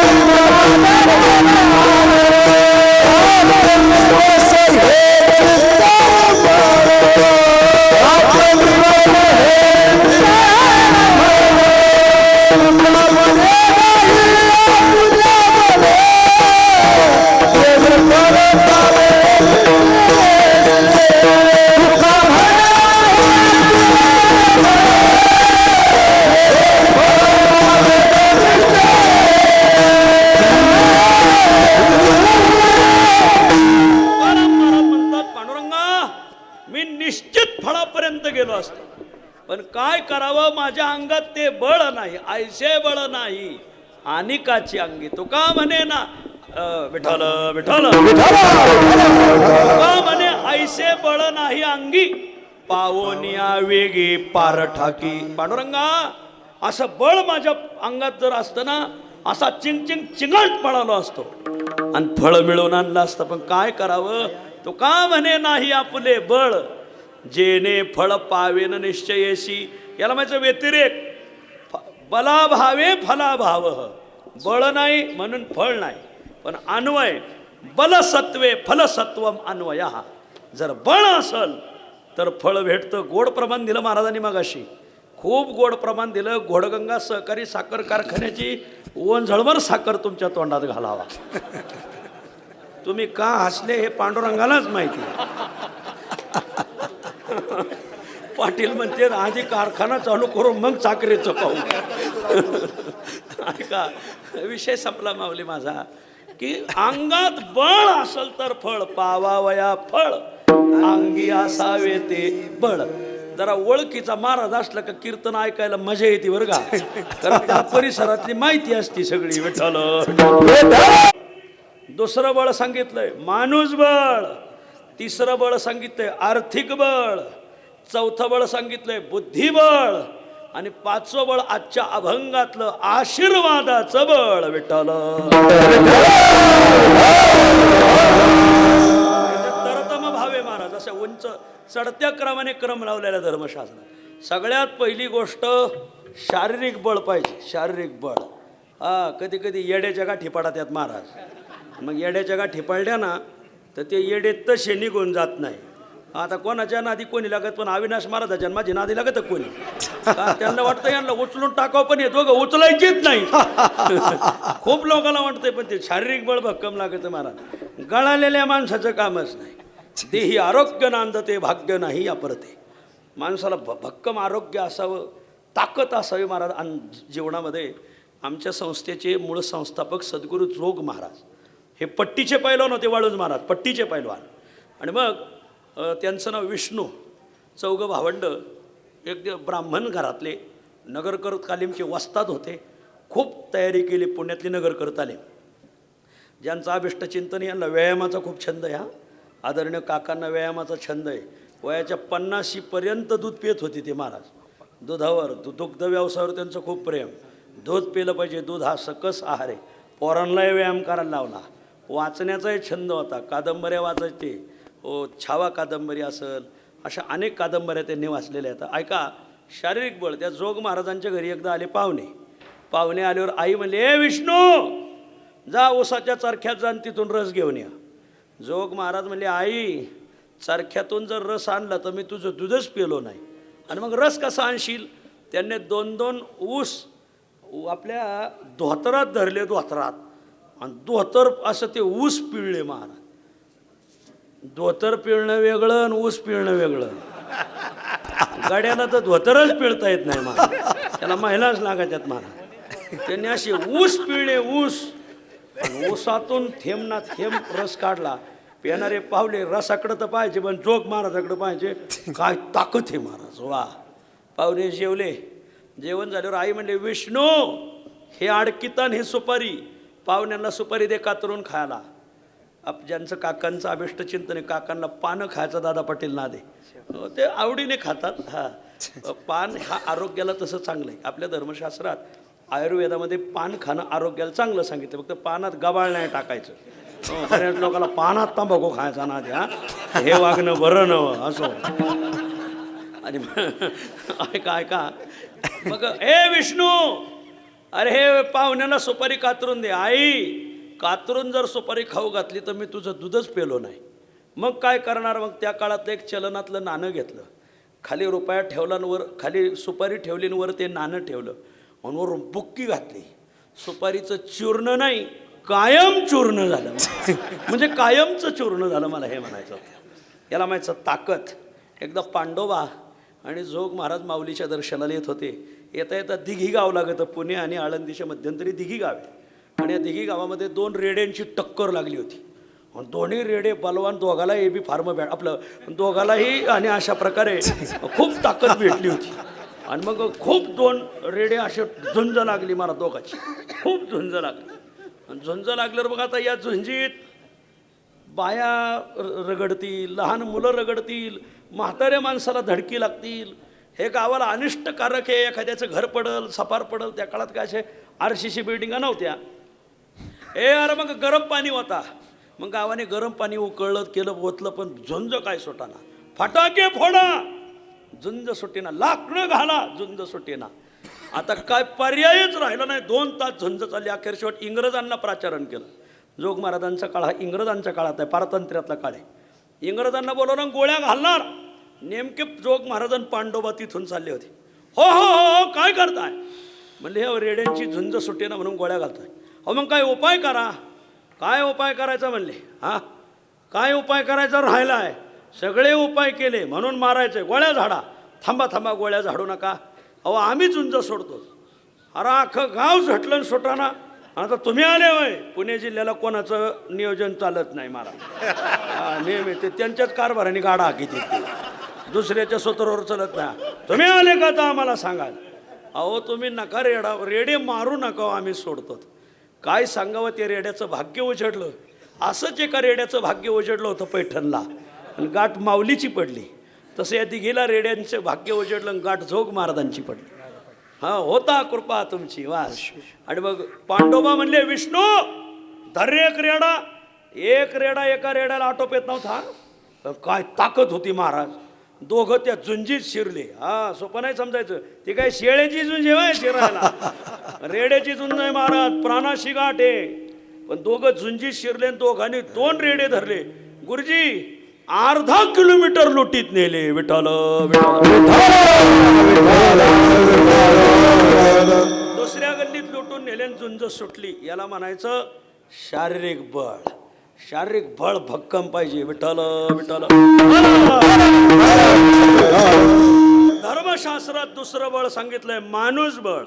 गेलो असतो, पण काय करावं माझ्या अंगात ते बळ नाही, ऐसे बळ नाही अनिकाची अंगी. तो का म्हणे ना विठ्ठल विठ्ठल का म्हणे ऐसे बळ नाही अंगी, पावनिया वेगे पार ठाकी. पांडुरंगा असं बळ माझ्या अंगात जर असतं ना, असा चिंग चिंग चिंगाट पळालो असतो आणि फळ मिळवून आणलं असतं. पण काय करावं, तो का म्हणे नाही आपले बळ, जेने फळ पावेन निश्चयेशी. याला माझं व्यतिरेक, बला भावे फला भाव. बळ नाही म्हणून फळ नाही, पण अन्वय बलसत्वे फलसत्वम अन्वय. जर बळ असल तर फळ भेटतं. गोड प्रमाण दिलं महाराजांनी मगाशी, खूप गोड प्रमाण दिलं. घोडगंगा सहकारी साखर कारखान्याची ओंझळभर साखर तुमच्या तोंडात घालावा. तुम्ही का हसले हे पांडुरंगालाच माहिती. पाटील म्हणते आधी कारखाना चालू करू मग साखरेचं पाहू. ऐका, विषय संपला माऊली माझा, की अंगात बळ असल तर फळ पावावया फळ, अंगी असावे ते बळ. जरा ओळखीचा महाराज असला का कीर्तन ऐकायला मजा येते बरं का, कारण त्या परिसरातली माहिती असती सगळी. विठ्ठल. दुसरं बळ सांगितलंय माणूस बळ, तिसरं बळ सांगितलंय आर्थिक बळ, चौथं बळ सांगितलंय बुद्धिबळ, आणि पाचवं बळ आजच्या अभंगातलं आशीर्वादाचं बळ. विठ्ठल. तरतम भावे महाराज अशा उंच चढत्या क्रमाने क्रम लावलेल्या धर्मशास्त्रात सगळ्यात पहिली गोष्ट शारीरिक बळ पाहिजे. शारीरिक बळ. कधी कधी येड्याच्या गाठी पडा त्यात महाराज. मग येड्याच्या गाठी पडल्या ना तर ते येडे तसे निघून जात नाही. आता कोणाच्या नादी कोणी लागत, पण अविनाश महाराजाच्या माझी नादी लागत कोणी. त्यांना वाटतं यांना उचलून टाकावं, पण हे दोघं उचलायचीच नाही. खूप लोकांना वाटतंय, पण ते शारीरिक बळ भक्कम लागत महाराज. गळालेल्या माणसाचं कामच नाही. देही आरोग्य नांदते भाग्य नाही अपरते. माणसाला भक्कम आरोग्य असावं, ताकद असावी महाराज. आणि जीवनामध्ये आमच्या संस्थेचे मूळ संस्थापक सद्गुरू जोग महाराज हे पट्टीचे पैलवान होते. वाळूज महाराज पट्टीचे पैलवान. आणि मग त्यांचं नाव विष्णू. चौघं भावंड, एक ब्राह्मण घरातले, नगरकर तालीमचे वस्ताद होते. खूप तयारी केली पुण्यातली नगरकर तालीम. ज्यांचा अभिष्टचिंतन, यांना व्यायामाचा खूप छंद आहे. आदरणीय काकांना व्यायामाचा छंद आहे. वयाच्या 50पर्यंत दूध पित होते ते महाराज. दुधावर दुग्ध व्यवसायावर त्यांचं खूप प्रेम. दूध पिलं पाहिजे, दूध हा सकस आहार आहे. पोरांनाही व्यायाम करायला लावला. वाचण्याचाही छंद होता. कादंबऱ्या वाचायचे. छावा कादंबरी असेल, अशा अनेक कादंबऱ्या त्यांनी वाचलेल्या आहेत. ऐका, शारीरिक बळ. त्या जोग महाराजांच्या घरी एकदा आले पाहुणे. पाहुणे आल्यावर आई म्हणले, ए विष्णू, जा ओसाच्या चरख्यात जा आणि तिथून रस घेऊन या. जोग महाराज म्हणले, आई चरख्यातून जर रस आणला तर मी तुझं दूधच पिलो नाही, आणि मग रस कसा आणशील. त्यांनी 2-2 ऊस आपल्या धोतरात धरले, धोतरात, आणि धोतर असं ते ऊस पिळले महाराज. धोतर पिळणं वेगळं आणि ऊस पिळणं वेगळं. गाड्याला तर धोतरच पिळता येत नाही मला, त्याला महिलाच लागायच्यात मला. त्यांनी असे ऊस पिळले, ऊस, आणि ऊसातून थेंब ना थेंब रस काढला. पिणारे पावले रसाकडं तर पाहिजे, पण जोग महाराजाकडं पाहिजे. काय ताकद आहे महाराज, वा. पाहुणे जेवले, जेवण झाल्यावर आई म्हणले, विष्णू हे आडकितान हे सुपारी, पाहुण्यांना सुपारी दे कातरून खायला. ज्यांचं काकांचं अभिष्ट चिंतन आहे, काकांना पानं खायचं दादा पाटील ना दे, ते आवडीने खातात. हा, पान हा आरोग्याला तसं चांगलं आहे. आपल्या धर्मशास्त्रात आयुर्वेदामध्ये पान खाणं आरोग्याला चांगलं सांगितलं, फक्त पानात गबाळ नाही टाकायचं. बऱ्याच लोकांना पानात तंबाखू खायचा ना द्या, हे वागणं बरं नवं असो. आणि ऐका ऐका मग, हे विष्णू, अरे हे पाहुण्याला सुपारी कातरून दे. आई, कातरून जर सुपारी खाऊ घातली तर मी तुझं दूधच पेलो नाही. मग काय करणार? मग त्या काळातलं एक चलनातलं नाणं घेतलं, खाली रुपया ठेवला, वर खाली सुपारी ठेवली, वर ते नाणं ठेवलं, आणि वरून बुक्की घातली. सुपारीचं चूर्ण नाही, कायम चूर्ण झालं. म्हणजे कायमचं चूर्ण झालं, मला हे म्हणायचं होतं. याला म्हणायचं ताकद. एकदा पांडोबा आणि जोग महाराज माऊलीच्या दर्शनाला येत होते. येता येता दिघी गाव लागतं, पुणे आणि आळंदीच्या मध्यंतरी दिघी गाव आहे. आणि या दिघी गावामध्ये 2 रेड्यांची टक्कर लागली होती. आणि दोन्ही रेडे बलवान, दोघालाही बी फार्म बॅट आपलं दोघालाही, आणि अशा प्रकारे खूप ताकद भेटली होती. आणि मग खूप 2 रेडे असे झुंज लागली मला दोघाची, खूप झुंज लागली. आणि झुंज लागल्यावर बघा आता या झुंजीत बाया रगडतील, लहान मुलं रगडतील, म्हाताऱ्या माणसाला धडकी लागतील. हे गावाला अनिष्टकारक आहे, एखाद्याचं घर पडल, सफार पडल. त्या काळात काय असे RCC बिल्डिंगा नव्हत्या. अरे मग गरम पाणी होता, मग गावाने गरम पाणी उकळलं, केलं, ओतलं, पण झुंज काय सुटाना. फटाके फोडा, झुंज सुटेना. लाकडं घाला, झुंज सुटेना. आता काय पर्यायच राहिला नाही. 2 तास झुंज चालली. अखेर शेवट इंग्रजांना प्राचारण केलं. जोग महाराजांचा काळ हा इंग्रजांच्या काळात आहे, पारतंत्र्यातला काळ आहे. इंग्रजांना बोलवून गोळ्या घालणार. नेमके जोग महाराज पांडोबा तिथून चालले होते. हो हो हो, काय करताय? म्हणले हे रेड्यांची झुंज सुटेना म्हणून गोळ्या घालताय. अहो मग काय उपाय करा. काय उपाय करायचा म्हणले. हां, काय उपाय करायचा राहिला आहे? सगळे उपाय केले म्हणून मारायचे. गोळ्या झाडा. थांबा थांबा, गोळ्या झाडू नका. अहो आम्ही झुंज सोडतो. अरे अख्खं गाव झटलं सुटाना. आता तुम्ही आले होय. पुणे जिल्ह्याला कोणाचं नियोजन चालत नाही महाराज, नेहमी ते त्यांच्याच कारभाराने गाडा हाकीत येते, दुसऱ्याच्या स्वतःवर चालत नाही. तुम्ही आले का तर आम्हाला सांगा. अहो तुम्ही नका रेडे मारू नका, आम्ही सोडतो. काय सांगावं, ते रेड्याचं भाग्य उजडलं. असंच एका रेड्याचं भाग्य उजडलं होतं पैठणला, आणि गाठ माऊलीची पडली. तसं या दिघीला रेड्यांचं भाग्य उजडलं, आणि गाठ जोग महाराजांची पडली. हा, होता कृपा तुमची, वास. आणि मग पांडोबा म्हणले, विष्णू धर एक रेडा. एक रेडा एका रेड्याला आटोप येत नव्हता. काय ताकद होती महाराज. दोघं त्या झुंजीत शिरले. हा, सोपं नाही समजायचं. ती काय शेळ्याची झुंज आहे शिरायला, रेड्याची झुंज आहे महाराज, प्राणाशी गाठ आहे. पण दोघं झुंजीत शिरले, दोघांनी 2 रेडे धरले. गुरुजी अर्धा किलोमीटर लुटीत नेले. विठ्ठल दुसऱ्या गल्लीत लुटून नेले, झुंज सुटली. याला म्हणायचं शारीरिक बळ. शारीरिक बळ भक्कम पाहिजे. विठ्ठल विठ्ठल. धर्मशास्त्रात दुसरं बळ सांगितलंय, माणूस बळ.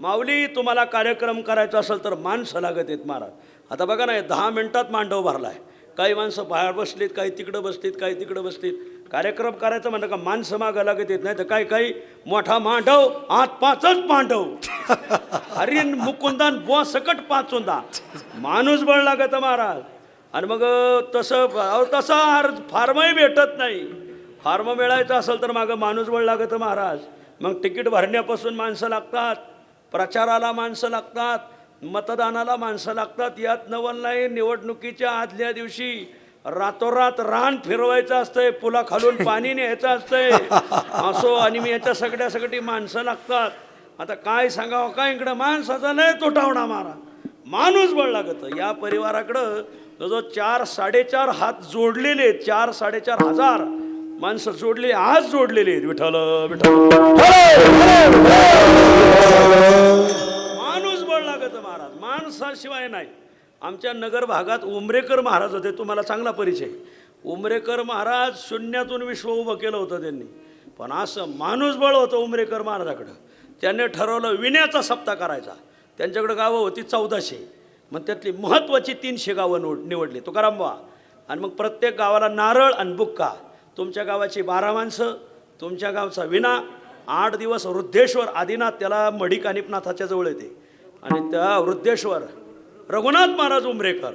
माऊली, तुम्हाला कार्यक्रम करायचा असेल तर माणसं लागत आहेत महाराज. आता बघा ना, 10 मिनिटात मांडव भरलाय. काही माणसं बाहेर बसलीत, काही तिकडं बसलीत, काही तिकडं बसलीत. कार्यक्रम करायचं म्हणलं का माणसं मागं लागत येत नाही. तर काही मोठा मांडव, आत 5च मांडव, हरिण मुकुंदान बुवा सकट 5 माणूस बळ लागत महाराज. आणि मग तसं फार्मही भेटत नाही. फार्म मिळायचं असेल तर मागं माणूस बळ लागत महाराज. मग तिकीट भरण्यापासून माणसं लागतात, प्रचाराला माणसं लागतात, मतदानाला माणसं लागतात. यात नवल नाही, निवडणुकीच्या आदल्या दिवशी रातोरात रान फिरवायचं असतंय, पुला खालून पाणी न्यायचं असतंय असो. आणि मी याच्या सगळ्यासाठी माणसं लागतात. आता काय सांगावं, काय इकडं माणसाचा लय तुटावडा मारा. माणूस बळ लागतं. या परिवाराकडं जो 4-4.5 हात जोडलेले आहेत, 4-4.5 हजार माणसं जोडले, आज जोडलेले आहेत. विठ्ठल विठ्ठल. माणूस बळ लागत महाराज, माणसाशिवाय नाही. आमच्या नगर भागात उमरेकर महाराज होते, तुम्हाला चांगला परिचय. उमरेकर महाराज शून्यातून विश्व उभं केलं होतं त्यांनी. पण असं माणूसबळ होतं उमरेकर महाराजाकडं. त्याने ठरवलं विण्याचा सप्ताह करायचा. त्यांच्याकडं गावं होती 1400, मग त्यातली महत्त्वाची 300 गावं निवडली तुकारामबा. आणि मग प्रत्येक गावाला नारळ आणि बुक्का. तुमच्या गावाची 12 माणसं, तुमच्या गावचा विना. 8 दिवस वृद्धेश्वर आदिनाथ, त्याला मढी कानिपनाथाच्या जवळ येते, आणि त्या वृद्धेश्वर रघुनाथ महाराज उमरेकर.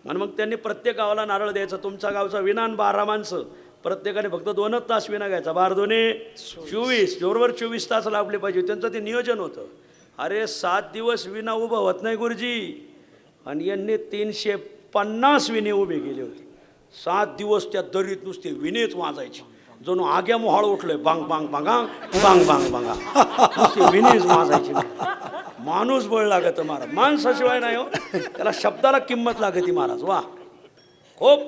आणि मग त्यांनी प्रत्येक गावाला नारळ द्यायचं. तुमच्या गावचा विना आणि 12 माणसं, प्रत्येकाने फक्त 2च तास विना घ्यायचा. 12 दुने 24, बरोबर 24 तास लाभले पाहिजे. त्यांचं ते नियोजन होतं. अरे 7 दिवस विना उभं होत नाही गुरुजी, आणि यांनी 350 विणे उभे केले होते. 7 दिवस त्या दरीत नुसते विनेच वाजायचे, जणू आग्या मोहाळ उठलोय. बांग बांग बांगा बांग बांग बांगा, नुसते विनेच वाजायचे. माणूस बळ लागत महाराज, माणसाशिवाय नाही हो, त्याला शब्दाला किंमत लागते महाराज. वा, खूप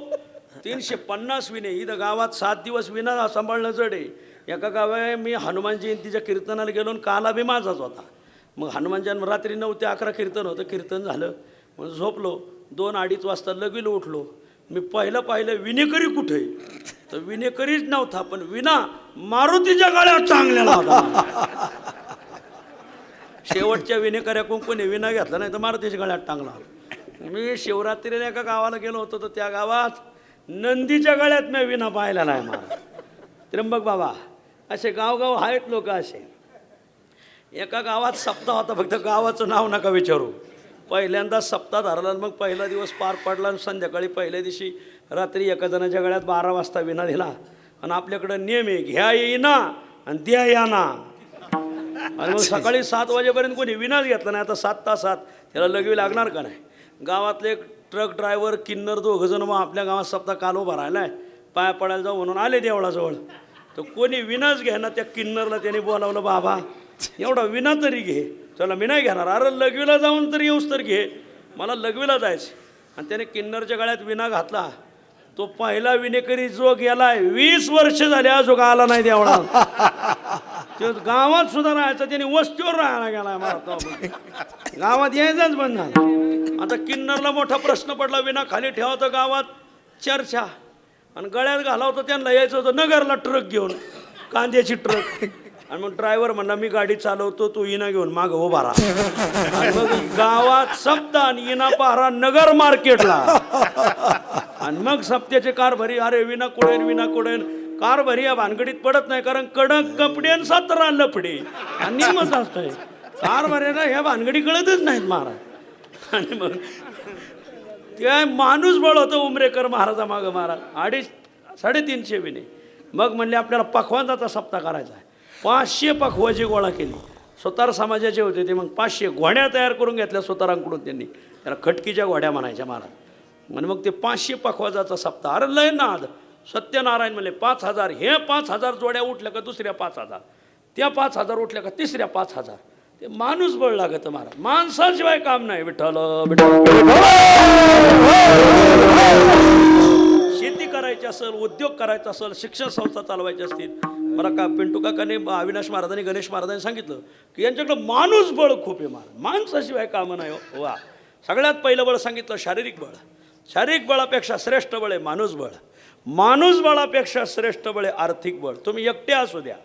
350 विने. इथं गावात 7 दिवस विना सांभाळणं जड आहे. एका गावात मी हनुमान जयंतीच्या कीर्तनाला गेलो, आणि काला बी माझाच होता. मग हनुमान जयंती रात्री 9 ते 11 कीर्तन होतं. कीर्तन झालं, मग झोपलो. 2-2:30 वाजता लगील उठलो. मी पाहिलं विनेकरी कुठे, तर विनेकरीच नव्हता, पण विना मारुतीच्या गाड्या चांगल्या होता. शेवटच्या विनेकऱ्याकडून कोणी विना घेतला नाही तर मारुतीच्या गळ्यात टांगला. मी शिवरात्रीला एका गावाला गेलो होतो, तर त्या गावात नंदीच्या गळ्यात मी विना पाहिला नाही मला. त्र्यंबक बाबा असे गावगाव आहेत लोक असे. एका गावात सप्ताह होता, फक्त गावाचं नाव नका विचारू. पहिल्यांदा सप्ताह धरला, मग पहिला दिवस पार पडला, आणि संध्याकाळी पहिल्या दिवशी रात्री एका जणाच्या गळ्यात 12 वाजता विना दिला. आणि आपल्याकडं नियम आहे, घ्या येईना आणि द्या याना. आणि मग सकाळी 7 वाजेपर्यंत कोणी विनाच घेतला नाही. आता 7 तासात त्याला लगवी लागणार का नाही. गावातले एक ट्रक ड्रायव्हर, किन्नर, 2 जण मग आपल्या गावात सप्ताह काल उभा राहिला आहे, पाया पडायला जाऊ म्हणून आले देवळाजवळ. तर कोणी विनाच घ्या ना. त्या किन्नरला त्याने बोलावलं, बाबा एवढा विना तरी घे. चला मी नाही घेणार. अरे लगवीला जाऊन तरी येऊस तर घे, मला लगवीला जायचं. आणि त्याने किन्नरच्या गळ्यात विना घातला. तो पहिला विनेकरी जो गेलाय, 20 वर्ष झाले अजून आला नाही देवळा. तो गावात सुद्धा राहायचा, त्याने वस्तीवर राहायला गेलाय. मला गावात यायचाच बंद झाला. आता किन्नरला मोठा प्रश्न पडला, विना खाली ठेवायचं, गावात चर्चा. आणि गळ्यात घालावतं, त्यांना यायचं होतं नगरला ट्रक घेऊन, कांद्याची ट्रक. आणि मग ड्रायव्हर म्हणला, मी गाडी चालवतो, तू इना घेऊन मागं उभा राहा. आणि मग गावात सप्ताह आणि इना पहारा नगर मार्केटला. आणि मग सप्त्याचे कारभारी, अरे विना कुडेन कारभारी या भानगडीत पडत नाही, कारण कडक कपडे आणि 17 लफडे आणि मग असतंय कारभाऱ्याला ह्या भानगडी कळतच नाहीत महाराज. आणि मग ते माणूस बळ होतं उमरेकर महाराजा मागं महाराज. 250-350 विने. मग म्हणले आपल्याला पखवाजाचा सप्ताह करायचा आहे. 500 पखवाजी गोळा केली. सुतार समाजाचे होते ते. मग 500 घोड्या तयार करून घेतल्या सुतारांकडून. त्यांनी त्याला खटकीच्या घोड्या म्हणायच्या महाराज. म्हणजे मग ते 500 पखवाजाचा सप्ताह. अरे लय नाद. सत्यनारायण म्हणले 5000. हे 5000 जोड्या उठल्या का दुसऱ्या 5000, त्या 5000 उठल्या का तिसऱ्या 5000. ते माणूस बळ लागत महाराज, माणसाशिवाय काम नाही. विठ्ठल शेती करायची असेल, उद्योग करायचा असेल, शिक्षण संस्था चालवायची असतील. मला का पिंटू काकाने, अविनाश महाराजांनी, गणेश महाराजांनी सांगितलं की यांच्याकडं माणूस बळ खूप आहे महाराज, माणसाशिवाय कामं नाही हो. वा, सगळ्यात पहिलं बळ सांगितलं शारीरिक बळ. शारीरिक बळापेक्षा श्रेष्ठ बळ आहे माणूस बळ. माणूस बळापेक्षा श्रेष्ठ बळ आहे आर्थिक बळ. तुम्ही एकटे असू द्या,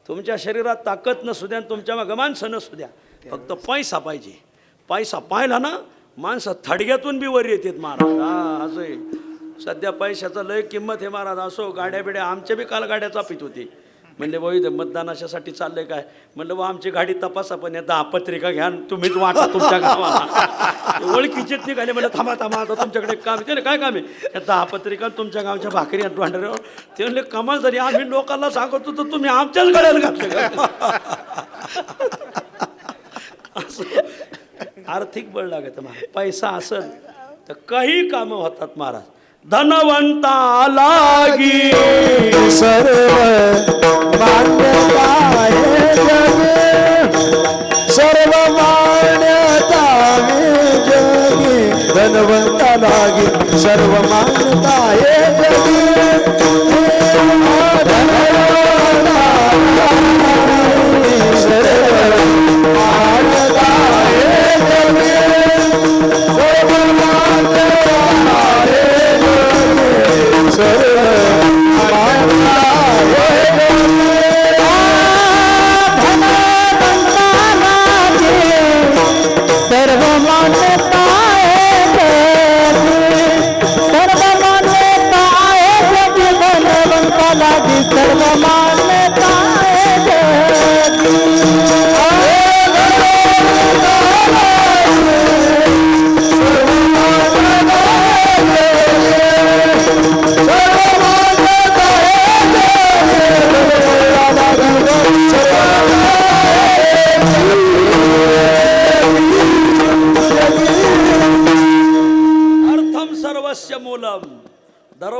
तुमच्या शरीरात ताकद नसू द्या, तुमच्या मागं माणसं नसू द्या, फक्त पैसा पाहिजे. पैसा पाहिला ना, माणसं थडग्यातून बी वर येतात महाराज. हा, असं आहे. सध्या पैशाचं लय किंमत आहे महाराज. असो गाड्या बिड्या, आमच्या बी काल गाड्या चापित होती. म्हणले भाऊ इथं मतदानाच्यासाठी चाललंय काय. म्हणलं भाऊ आमची गाडी तपासा, पण या 10 पत्रिका घ्या, तुम्हीच वाटा तुमच्या गावाला. ओळखीचेच निघाले. म्हणलं थांबा आता तुमच्याकडे काम आहे. काय काम आहे. या 10 पत्रिका तुमच्या गावच्या भाकरी आणि भांडाऱ्यावर. ते म्हणले कमाल झाली, आम्ही लोकांना सांगतो तर तुम्ही आमच्याच गळ्यात घातले. आर्थिक बळ लागत महाराज. पैसा असेल तर काही कामं होतात महाराज. धनवंता लागी सर्व मान्यता हे जगी, सर्व मान्यता हे जगी, धनवंता लागी सर्व मान्यता हे जगी.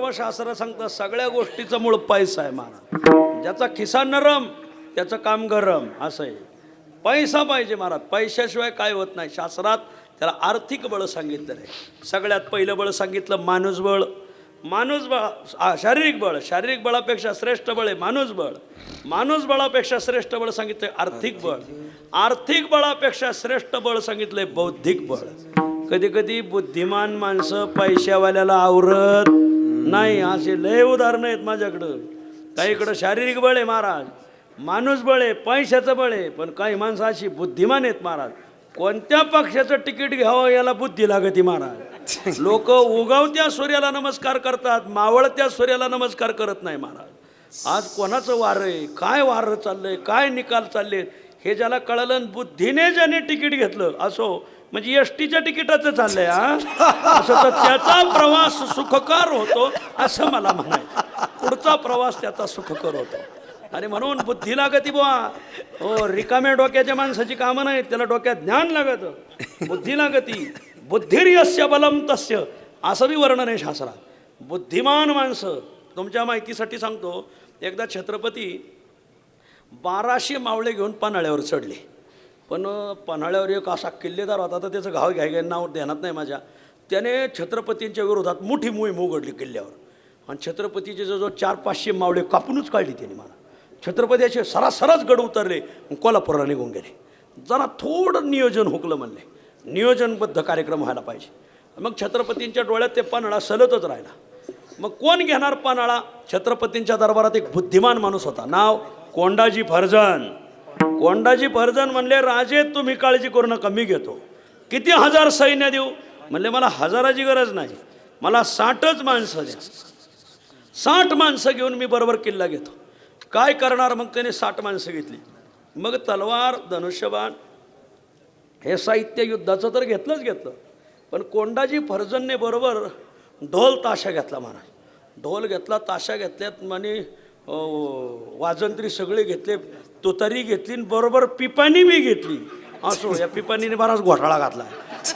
सर्व शास्त्र सांगतं सगळ्या गोष्टीचं मूळ पैसा आहे महाराज. ज्याचा खिसा नरम त्याचं काम गरम असं आहे. पैसा पाहिजे महाराज, पैशाशिवाय काय होत नाही. शास्त्रात त्याला आर्थिक बळ सांगितलं आहे. सगळ्यात पहिलं बळ सांगितलं माणूसबळ. शारीरिक बळ, शारीरिक बळापेक्षा श्रेष्ठ बळ आहे माणूसबळ. माणूसबळापेक्षा श्रेष्ठ बळ सांगितलंय आर्थिक बळ. आर्थिक बळापेक्षा श्रेष्ठ बळ सांगितलंय बौद्धिक बळ. कधी कधी बुद्धिमान माणसं पैशावाल्याला आवरत नाही. असे लय उदाहरणं आहेत माझ्याकडं. काहीकडं शारीरिक बळ आहे महाराज, माणूस बळ आहे, पैशाचं बळ आहे. पण काही माणसं अशी बुद्धिमान आहेत महाराज, कोणत्या पक्षाचं तिकीट घ्यावं याला बुद्धी लागते महाराज. लोक उगवत्या सूर्याला नमस्कार करतात, मावळत्या सूर्याला नमस्कार करत नाही महाराज. आज कोणाचं वार आहे, काय वार चाललंय, काय निकाल चालले हे ज्याला कळलं, बुद्धीने ज्याने तिकीट घेतलं असो, म्हणजे एसटीच्या तिकिटाचं चाललंय असं, तर त्याचा प्रवास सुखकर होतो असं मला म्हणायचं. पुढचा प्रवास त्याचा सुखकर होतो. आणि म्हणून बुद्धी लागती बुवा. हो, रिकाम्या डोक्याच्या माणसाची कामं नाहीत, त्याला डोक्यात ज्ञान लागतं, बुद्धी लागती. बुद्धिर्यस्य बलम तस्य असं बी वर्णन आहे शास्त्रात. बुद्धिमान माणसं, तुमच्या माहितीसाठी सांगतो, एकदा छत्रपती 1200 मावळे घेऊन पन्हाळ्यावर चढले. पण पन्हाळ्यावर एक असा किल्लेदार होता, तर त्याचं गाव घ्याय नाव ध्यानात नाही माझ्या. त्याने छत्रपतींच्या विरोधात मोठी मोहीम उघडली किल्ल्यावर. आणि छत्रपतीचे जवळ 400-500 मावळे कापूनच काढली त्यांनी. मला छत्रपती असे सरासरच गड उतरले, कोल्हापूरला निघून गेले. जरा थोडं नियोजन हुकलं म्हणले, नियोजनबद्ध कार्यक्रम व्हायला पाहिजे. मग छत्रपतींच्या डोळ्यात ते पन्हाळा सलतच राहिला. मग कोण घेणार पन्हाळा? छत्रपतींच्या दरबारात एक बुद्धिमान माणूस होता, नाव कोंडाजी फर्जन. कोंडाजी फर्जन म्हणले, राजे तुम्ही काळजी करू नका, मी घेतो. किती 1000 सैन्य देऊ? म्हणले, मला 1000ची गरज नाही, मला 60च माणसं द्या. 60 माणसं घेऊन मी बरोबर किल्ला घेतो. काय करणार? मग त्याने 60 माणसं घेतली. मग तलवार, धनुष्यबाण हे साहित्य युद्धाचं तर घेतलं, पण कोंडाजी फर्जनने बरोबर ढोल ताशा घेतला महाराज. ढोल घेतला, ताशा घेतल्यात, म्हणे वाजंत्री सगळे घेतले, तुतारी घेतली, बरोबर पिपाणी बी घेतली. असो, या पिपाणीने बराच घोटाळा घातला.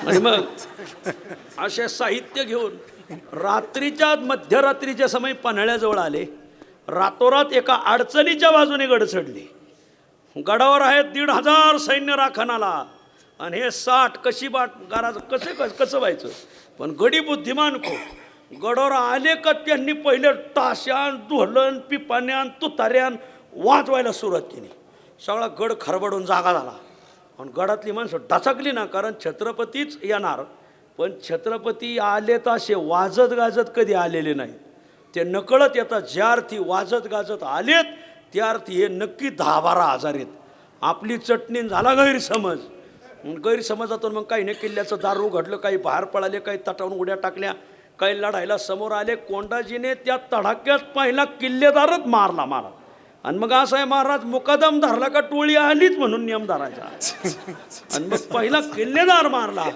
आणि मग असे साहित्य घेऊन रात्रीच्या मध्यरात्रीच्या समय पन्हाळ्याजवळ आले. रातोरात एका अडचणीच्या बाजूने गड चढले. गडावर आहेत 1500 सैन्य राखणाला, आणि हे 60 कशी गाराज कसं व्हायचं? पण गडी बुद्धिमान खूप. गडावर आले का त्यांनी पहिले ताशान, ढोलन, पिपाण्यान, तुतार्यान वाजवायला सुरुवात केली. सगळा गड खरबडून जागा झाला. आणि गडातली माणसं डचकली ना, कारण छत्रपतीच येणार. पण छत्रपती आले तर असे वाजत गाजत कधी आलेले नाहीत, ते नकळत येतात. ज्या अर्थी वाजत गाजत आलेत त्या अर्थी हे नक्की 10-12 हजार आहेत. आपली चटणी झाला गैरसमज. गैरसमजातून मग काही नाही किल्ल्याचं दार उघडलं, काही बाहेर पळाले, काही तटावून उड्या टाकल्या, काही लढायला समोर आले. कोंडाजीने त्या तडाक्यात पहिला किल्लेदारच मारला. आणि मग असं आहे महाराज, मुकादम धरला का टोळी आलीच म्हणून नियम धरायचा. आणि मग पहिला किल्लेदार मारला.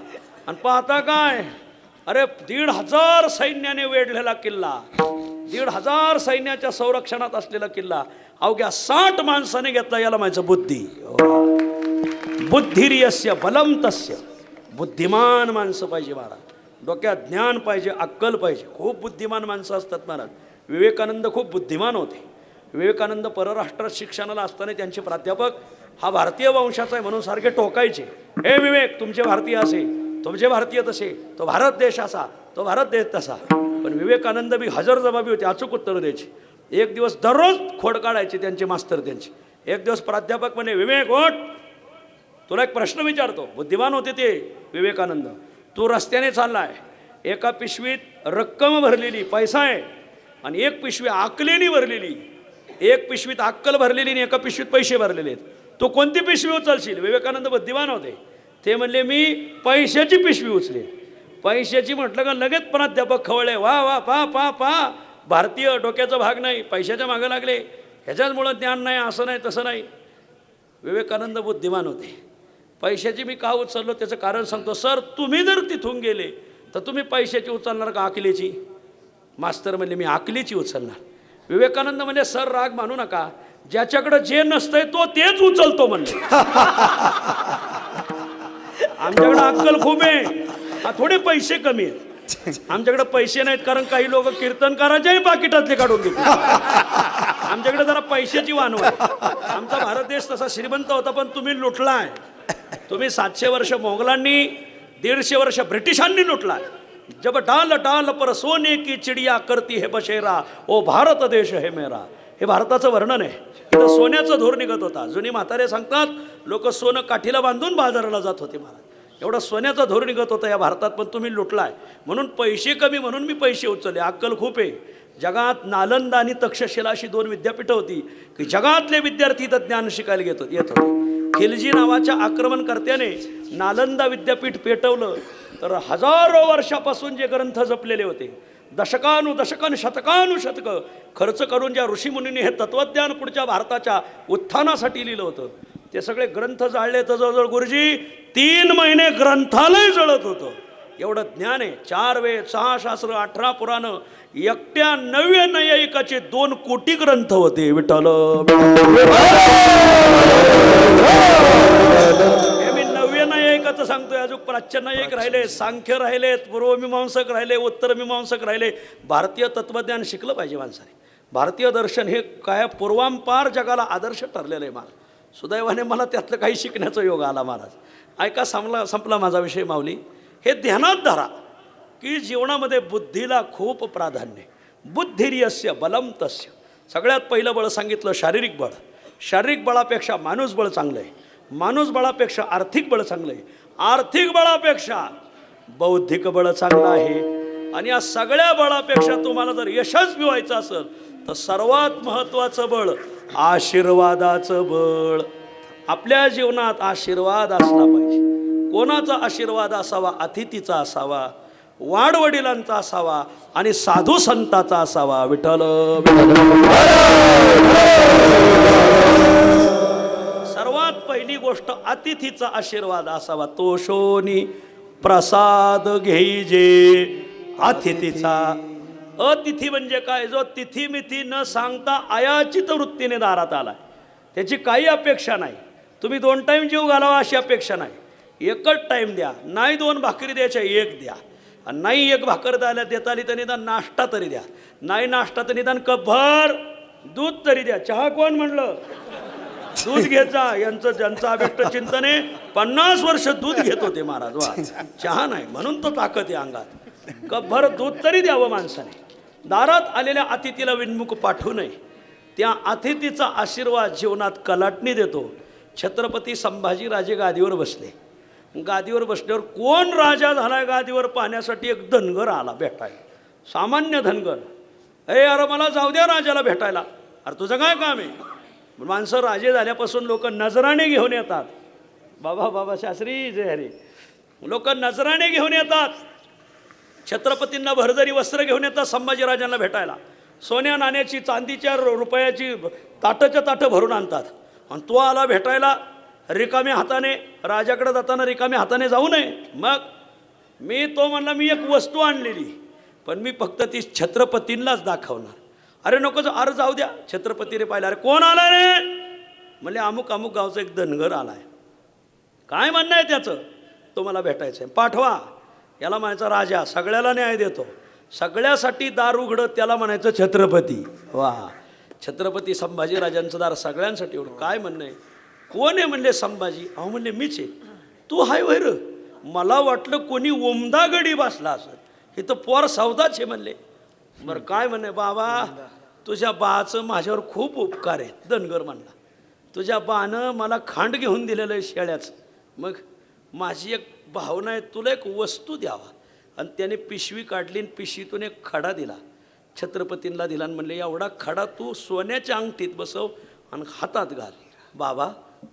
आणि पाहता काय, अरे 1500 सैन्याने वेढलेला किल्ला, 1500 सैन्याच्या संरक्षणात असलेला किल्ला अवघ्या 60 माणसाने घेतला. याला म्हणायचं बुद्धी. बुद्धिर्यस्य बलम तस्य. बुद्धिमान माणसं पाहिजे महाराज, डोक्यात ज्ञान पाहिजे, अक्कल पाहिजे. खूप बुद्धिमान माणसं असतात महाराज. विवेकानंद खूप बुद्धिमान होते. विवेकानंद परराष्ट्रात शिक्षणाला असताना त्यांचे प्राध्यापक हा भारतीय वंशाचा आहे म्हणून सारखे टोकायचे. हे विवेक, तुमचे भारतीय असे, तुमचे भारतीय तसे, तो भारत देश असा, तो भारत देश तसा. पण विवेकानंद बी हजरजबाबी होते, अचूक उत्तर द्यायचे. एक दिवस दररोज खोड काढायचे त्यांचे मास्तर त्यांचे. एक दिवस प्राध्यापक म्हणे, विवेक ओठ, तुला एक प्रश्न विचारतो. बुद्धिमान होते ते विवेकानंद. तू रस्त्याने चाललाय, एका पिशवीत रक्कम भरलेली पैसा आहे, आणि एक पिशवी आकलेली भरलेली, एक पिशवीत अक्कल भरलेली आणि एका पिशवीत पैसे भरलेले आहेत. तू कोणती पिशवी उचलशील? विवेकानंद बुद्धिमान होते. ते म्हणले, मी पैशाची पिशवी उचले. पैशाची म्हटलं का लगेच प्राध्यापक खवळे, वा वा, पा पा पा, भारतीय डोक्याचा भाग नाही, पैशाच्या मागे लागले, ह्याच्याचमुळं ज्ञान नाही, असं नाही तसं नाही. विवेकानंद बुद्धिमान होते. पैशाची मी का उचललो त्याचं कारण सांगतो. सर, तुम्ही जर तिथून गेले तर तुम्ही पैशाची उचलणार का अकलेची? मास्तर म्हणले, मी अकलेची उचलणार. विवेकानंद म्हणजे, सर राग मानू नका, ज्याच्याकडे जे नसतंय तो तेच उचलतो म्हणले. आमच्याकडे अक्कल खूप आहे, थोडे पैसे कमी आहेत. आमच्याकडे पैसे नाहीत, कारण काही लोक कीर्तनकाराच्याही पाकिटातले काढून देतात. आमच्याकडे जरा पैशाची वानवा आहे. आमचा भारत देश तसा श्रीमंत होता, पण तुम्ही लुटलाय. तुम्ही 700 वर्ष मोगलांनी, 150 वर्ष ब्रिटिशांनी लुटलाय. जब डाल डाल पर सोने की चिडिया करती है बशेरा, ओ भारत देश है मेरा. हे भारताचं वर्णन आहे. इथं सोन्याचं धूर निघत होता. जुनी म्हातारे सांगतात, लोक सोनं काठीला बांधून बाजाराला जात होते महाराज. एवढा सोन्याचा धूर निघत होता या भारतात, पण तुम्ही लुटलाय. म्हणून पैसे कमी म्हणून मी पैसे उचलले. अक्कल खूप आहे. जगात नालंदा आणि तक्षशिला अशी 2 विद्यापीठं होती की जगातले विद्यार्थी इथं ज्ञान शिकायला येत होते. खिलजी नावाच्या आक्रमणकर्त्याने नालंदा विद्यापीठ पेटवलं, तर हजारो वर्षापासून जे ग्रंथ जपलेले होते, दशकानुदशकन शतकानुशतक खर्च करून ज्या ऋषीमुनींनी हे तत्वज्ञान पुढच्या भारताच्या उत्थानासाठी लिहिलं होतं, ते सगळे ग्रंथ जाळले. तर जवळजवळ गुरुजी 3 महिने ग्रंथालय जळत होतं. एवढं ज्ञान आहे. 4 वेद, 6 शास्त्र, 18 पुराणं, एकट्या 9 नैयायिकाचे 2 कोटी ग्रंथ होते. विठ्ठल हे मी 9 नैयायिकाचं सांगतोय. अजून प्राच्य नैयायिक राहिले, सांख्य राहिलेत, पूर्वमीमांसक राहिले, उत्तरमीमांसक राहिले. भारतीय तत्वज्ञान शिकलं पाहिजे माणसाने. भारतीय दर्शन हे काय पूर्वांपार जगाला आदर्श ठरलेलं आहे. मला सुदैवाने मला त्यातलं काही शिकण्याचा योग आला महाराज. ऐका, संपला माझा विषय माऊली. हे ध्यानात धरा की जीवनामध्ये बुद्धीला खूप प्राधान्य आहे. बुद्धिर्यस्य बलम तस्य. सगळ्यात पहिलं बळ सांगितलं शारीरिक बळ. शारीरिक बळापेक्षा माणूस बळ चांगलं आहे. माणूस बळापेक्षा आर्थिक बळ चांगलं आहे. आर्थिक बळापेक्षा बौद्धिक बळ चांगलं आहे. आणि या सगळ्या बळापेक्षा तुम्हाला जर यशस्वी व्हायचं असेल तर सर्वात महत्त्वाचं बळ आशीर्वादाचं बळ. आपल्या जीवनात आशीर्वाद असला पाहिजे. कोणाचा आशीर्वाद असावा? अतिथीचा असावा, वाडवडिलांचा असावा आणि साधू संताचा असावा. विठ्ठल सर्वात पहिली गोष्ट अतिथीचा आशीर्वाद असावा. तो शोनी प्रसाद घेईजे अतिथीचा. अतिथी म्हणजे काय? जो तिथी मिथी न सांगता अयाचित वृत्तीने दारात आलाय, त्याची काही अपेक्षा नाही. तुम्ही 2 टाईम जीव घालावा अशी अपेक्षा नाही. एकच टाईम द्या. नाही 2 भाकरी द्यायच्या, 1 द्या. आणि नाही 1 भाकर द्यायला देता आली तर निदान नाश्ता तरी द्या. नाही नाश्ता तर निदान कपभर दूध तरी द्या. चहा कोण म्हणलं? दूध घेत जा. यांचं ज्यांचं अभिष्ट चिंतन आहे 50 वर्ष दूध घेत होते महाराज. वा, चहा नाही म्हणून तो ताकद आहे अंगात. कपभर दूध तरी द्यावं माणसाने. दारात आलेल्या अतिथीला विनमुख पाठवू नये. त्या अतिथीचा आशीर्वाद जीवनात कलाटणी देतो. छत्रपती संभाजीराजे गादीवर बसले. गादीवर बसल्यावर कोण राजा झालाय गादीवर पाहण्यासाठी एक धनगर आला भेटायला. सामान्य धनगर. अरे मला जाऊ द्या राजाला भेटायला. अरे तुझं काय काम आहे? माणसं राजे झाल्यापासून लोक नजराणे घेऊन येतात. बाबा शास्त्री जय हरी. लोक नजराणे घेऊन येतात. छत्रपतींना भरजरी वस्त्र घेऊन येतात संभाजीराजांना भेटायला. सोन्या नाण्याची, चांदीच्या, रुपयाची ताटंच्या ताटं भरून आणतात. आणि तो आला भेटायला रिकाम्या हाताने. राजाकडे जाताना रिकाम्या हाताने जाऊ नये. मग तो म्हणला मी एक वस्तू आणलेली, पण मी फक्त ती छत्रपतींनाच दाखवणार. अरे नको, अरे जाऊ द्या. छत्रपतीने पाहिलं. अरे कोण आला रे? म्हणले अमुक अमुक गावचा एक धनगर आलाय. काय म्हणणं आहे त्याचं? तो मला भेटायचं आहे. पाठवा. याला म्हणायचं राजा, सगळ्याला न्याय देतो. सगळ्यासाठी दार उघडत त्याला म्हणायचं छत्रपती. वा, छत्रपती संभाजीराजांचं दार सगळ्यांसाठी उघड. काय म्हणणं आहे? कोण आहे? म्हणले संभाजी. अहो म्हणले मीच आहे. तू हाय वैर? मला वाटलं कोणी ओमदा गडी बसला असत. हे तर पोर सौदाच आहे म्हणले. बरं काय म्हणे? बाबा तुझ्या बाचं माझ्यावर खूप उपकार आहेत. धनगर म्हणला. तुझ्या बानं मला खांड घेऊन दिलेलं आहे शेळ्याचं. मग माझी एक भावना आहे, तुला एक वस्तू द्यावा. आणि त्याने पिशवी काढली आणि पिशवीतून एक खडा दिला. छत्रपतींना दिला आणि म्हणले एवढा खडा तू सोन्याच्या अंगठीत बसव आणि हातात घाल. बाबा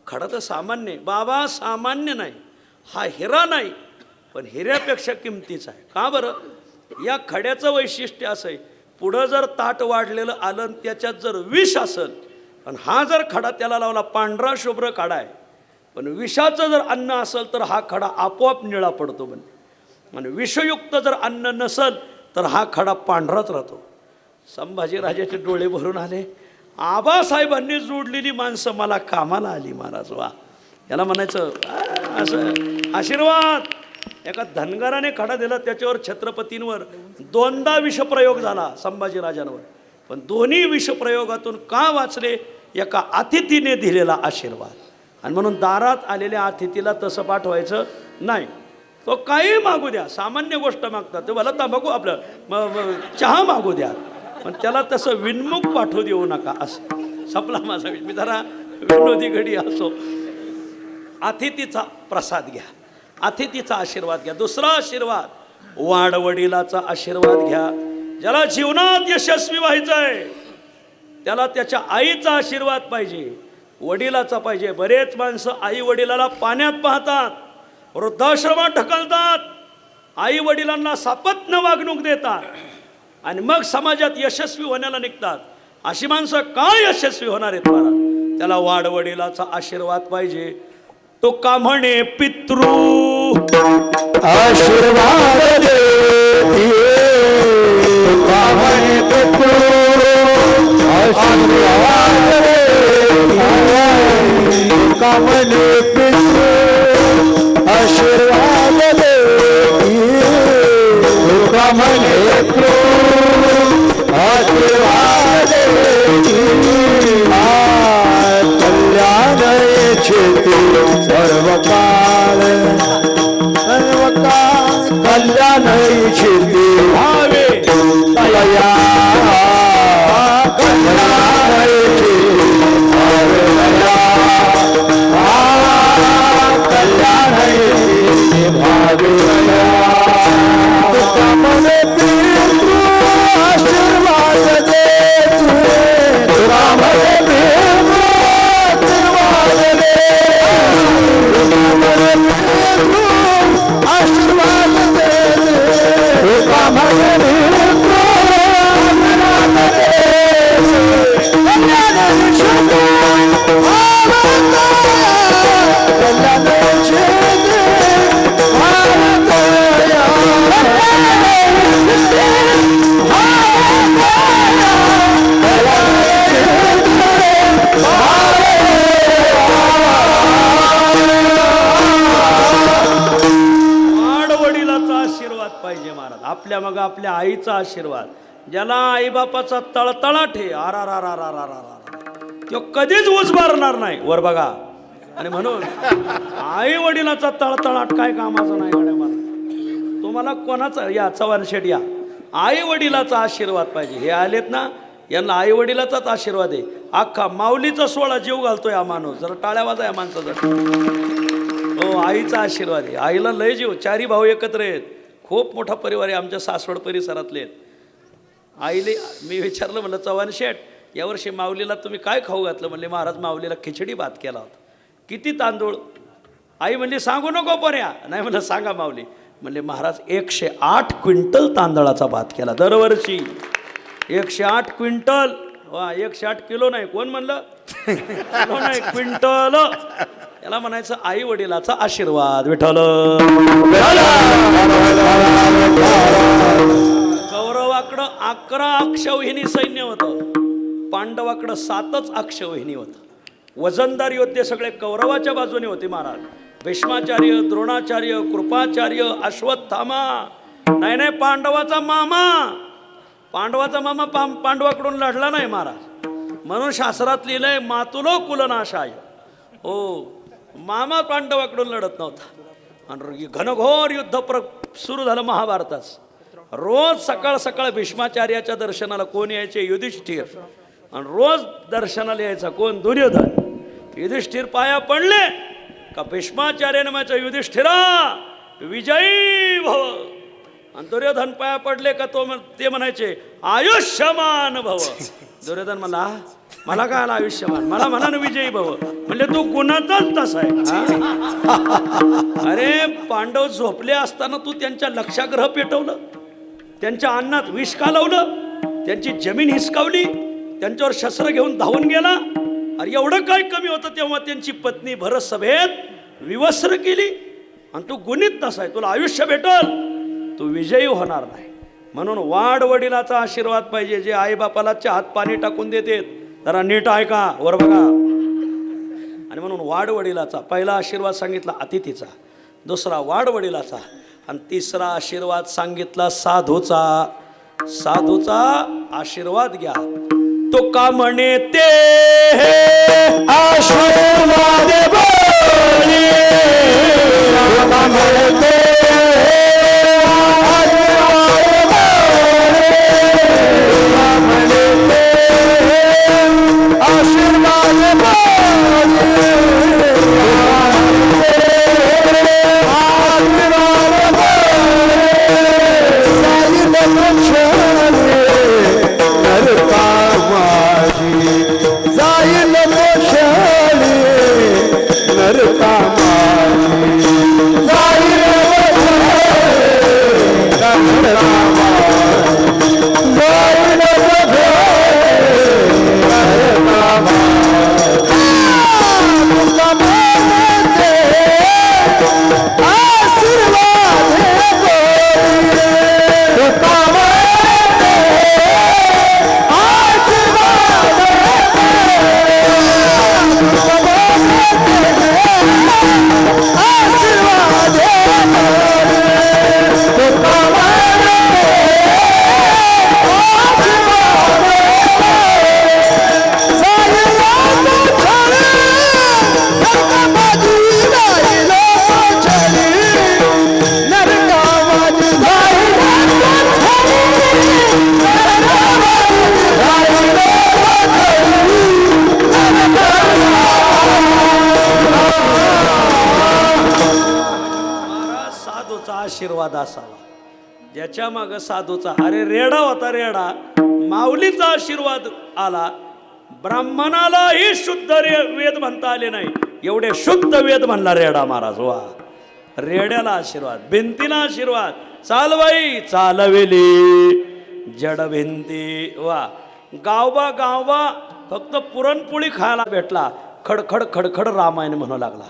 खडा तर सामान्य आहे. बाबा सामान्य नाही, हा हिरा नाही, पण हिऱ्यापेक्षा किमतीचा आहे. का बरं? या खड्याचं वैशिष्ट्य असं आहे, पुढं जर ताट वाढलेलं आलं आणि त्याच्यात जर विष असेल आणि हा जर खडा त्याला लावला, पांढरा शुभ्र खडा आहे, पण विषाचं जर अन्न असेल तर हा खडा आपोआप निळा पडतो. म्हणजे विषयुक्त जर अन्न नसेल तर हा खडा पांढराच राहतो. संभाजीराजाचे डोळे भरून आले. आबासाहेबांनी जोडलेली माणसं मला कामाला आली महाराज. वा, याला म्हणायचं असं आशीर्वाद. एका धनगराने खडा दिला, त्याच्यावर छत्रपतींवर 2दा विषप्रयोग झाला संभाजीराजांवर, पण दोन्ही विषप्रयोगातून का वाचले? एका अतिथीने दिलेला आशीर्वाद. आणि म्हणून दारात आलेल्या अतिथीला तसं पाठवायचं नाही. तो काही मागू द्या, सामान्य गोष्ट मागतात, ते मला तंबाखू आपलं चहा मागू द्या, पण त्याला तसं विनमुख पाठवू देऊ नका. असं संपला माझा विषय. मी जरा विनोदी घडी असो. अतिथीचा प्रसाद घ्या, अतिथीचा आशीर्वाद घ्या. दुसरा आशीर्वाद, वाडवडिलाचा आशीर्वाद घ्या. ज्याला जीवनात यशस्वी व्हायचं आहे त्याला त्याच्या आईचा आशीर्वाद पाहिजे, वडिलाचा पाहिजे. बरेच माणसं आई वडिलाला पाण्यात पाहतात, वृद्धाश्रमात ढकलतात, आई वडिलांना सापत्न वागणूक देतात आणि मग समाजात यशस्वी होण्याला निघतात. अशी माणसं काय यशस्वी होणार आहेत महाराज? त्याला वाडवडिलाचा आशीर्वाद पाहिजे. तो का म्हणे पितृ आशीर्वाद दे, का म्हणे पितृ आशीर्वाद दे, का म्हणे पितृ आशीर्वाद दे, का म्हणे पितृ आशीर्वाद दे. कल्याण इच्छिते सर्व काळ, सर्व काळ कल्याण इच्छिते भावे तया, कल्याण इच्छिते कल्याण इच्छिते भावे तया. तुका पितृ आशीर्वाद दे, तुका पितृ आशीर्वाद दे, आशीर्वाद दे, तुका आपल्या मग आपल्या आईचा आशीर्वाद. ज्याला आईबापाचा तळतळाट आहे, तो कधीच उजबारणार नाही. वर बघा. आणि म्हणून आई वडिलाचा तळतळाट काय कामाचा नाही गड्या मला. तुम्हाला कोणाचा, या चव्हाण शेठ या, आई वडिलाचा आशीर्वाद पाहिजे. हे आलेत ना, यांना आई वडिलाचाच आशीर्वाद आहे. अख्खा माऊलीचा सोहळा जीव घालतोय हा माणूस. जरा टाळ्या वाजा या माणसाचा. हो, आईचा आशीर्वाद आहे. आईला लय जीव. 4 भाऊ एकत्र आहेत. खूप मोठा परिवार आहे आमच्या सासवड परिसरातले आहेत. आईले मी विचारलं, म्हणलं चव्हाण शेठ यावर्षी माऊलीला तुम्ही काय खाऊ घातलं? म्हणले महाराज माऊलीला खिचडी भात केला होता. किती तांदूळ? आई म्हणली सांगू नको पर्या. नाही म्हणलं सांगा माऊली. म्हणले महाराज 108 क्विंटल तांदळाचा भात केला दरवर्षी. 108 क्विंटल. वा, 108 किलो नाही. कोण म्हणलं? किलो नाही, क्विंटल. याला म्हणायचं आई वडिलाचा आशीर्वाद. विठ्ठल. कौरवाकडं 11 अक्षौहिणी सैन्य होतं, पांडवाकडं 7च अक्षौहिणी होतं. वजनदार योद्धे सगळे कौरवाच्या बाजूने होते महाराज. भीष्माचार्य, द्रोणाचार्य, कृपाचार्य, अश्वत्थामा. नाही पांडवाचा मामा पांडवाकडून लढला नाही महाराज. म्हणून शास्त्रात लिहिलंय मातुलो कुलनाशाय. हो, मामा पांडवाकडून लढत नव्हता. आणि घनघोर युद्ध सुरू झालं महाभारताच. रोज सकाळ सकाळ भीष्माचार्याच्या दर्शनाला कोण यायचे? युधिष्ठिर. आणि रोज दर्शनाला यायचा कोण? दुर्योधन. युधिष्ठिर पाया पडले का भीष्माचार्याने माझ्या युधिष्ठिरा विजयी भव. आणि दुर्योधन पाया पडले का ते म्हणायचे आयुष्यमान भव. दुर्योधन म्हणला मला काय आला आयुष्यमान, मला म्हणा ना विजयी भव. म्हणजे तू गुणातच तसा आहे. अरे पांडव झोपले असताना तू त्यांच्या लक्षाग्रह पेटवलं, त्यांच्या अन्नात विष कालवलं, त्यांची जमीन हिसकावली, त्यांच्यावर शस्त्र घेऊन धावून गेला. अरे एवढं काय कमी होतं तेव्हा त्यांची पत्नी भरत सभेत विवस्त्र केली. आणि तू गुणित तसा आहे, तुला आयुष्य भेटल, तू विजयी होणार नाही. म्हणून वाड वडिलाचा आशीर्वाद पाहिजे, जे आईबापाला हात पाणी टाकून देतात. जरा नीट ऐका, वर बघा. आणि म्हणून वाड वडिलाचा पहिला आशीर्वाद सांगितला अतिथीचा, दुसरा वाड वडिलाचा. आणि तिसरा आशीर्वाद सांगितला साधूचा. साधूचा आशीर्वाद घ्या. तो का म्हणे ते आशीर्वाद बोली तुका म्हणते आशीर्वाद जाईल मोशाली नरता आशीर्वाद असावा. ज्याच्या माग साधूचा अरे रेडा होता रेडा, माऊलीचा आशीर्वाद आला. ब्राह्मणालाही शुद्ध वेद म्हणता आले नाही, एवढे शुद्ध वेद म्हणला रेडा महाराज. वा, रेड्याला आशीर्वाद, भिंतीला आशीर्वाद. चाल बाई चालवेली जड भिंती. वा, गावबा गावबा फक्त पुरणपोळी खायला भेटला, खडखड खडखड रामायण म्हणू लागला.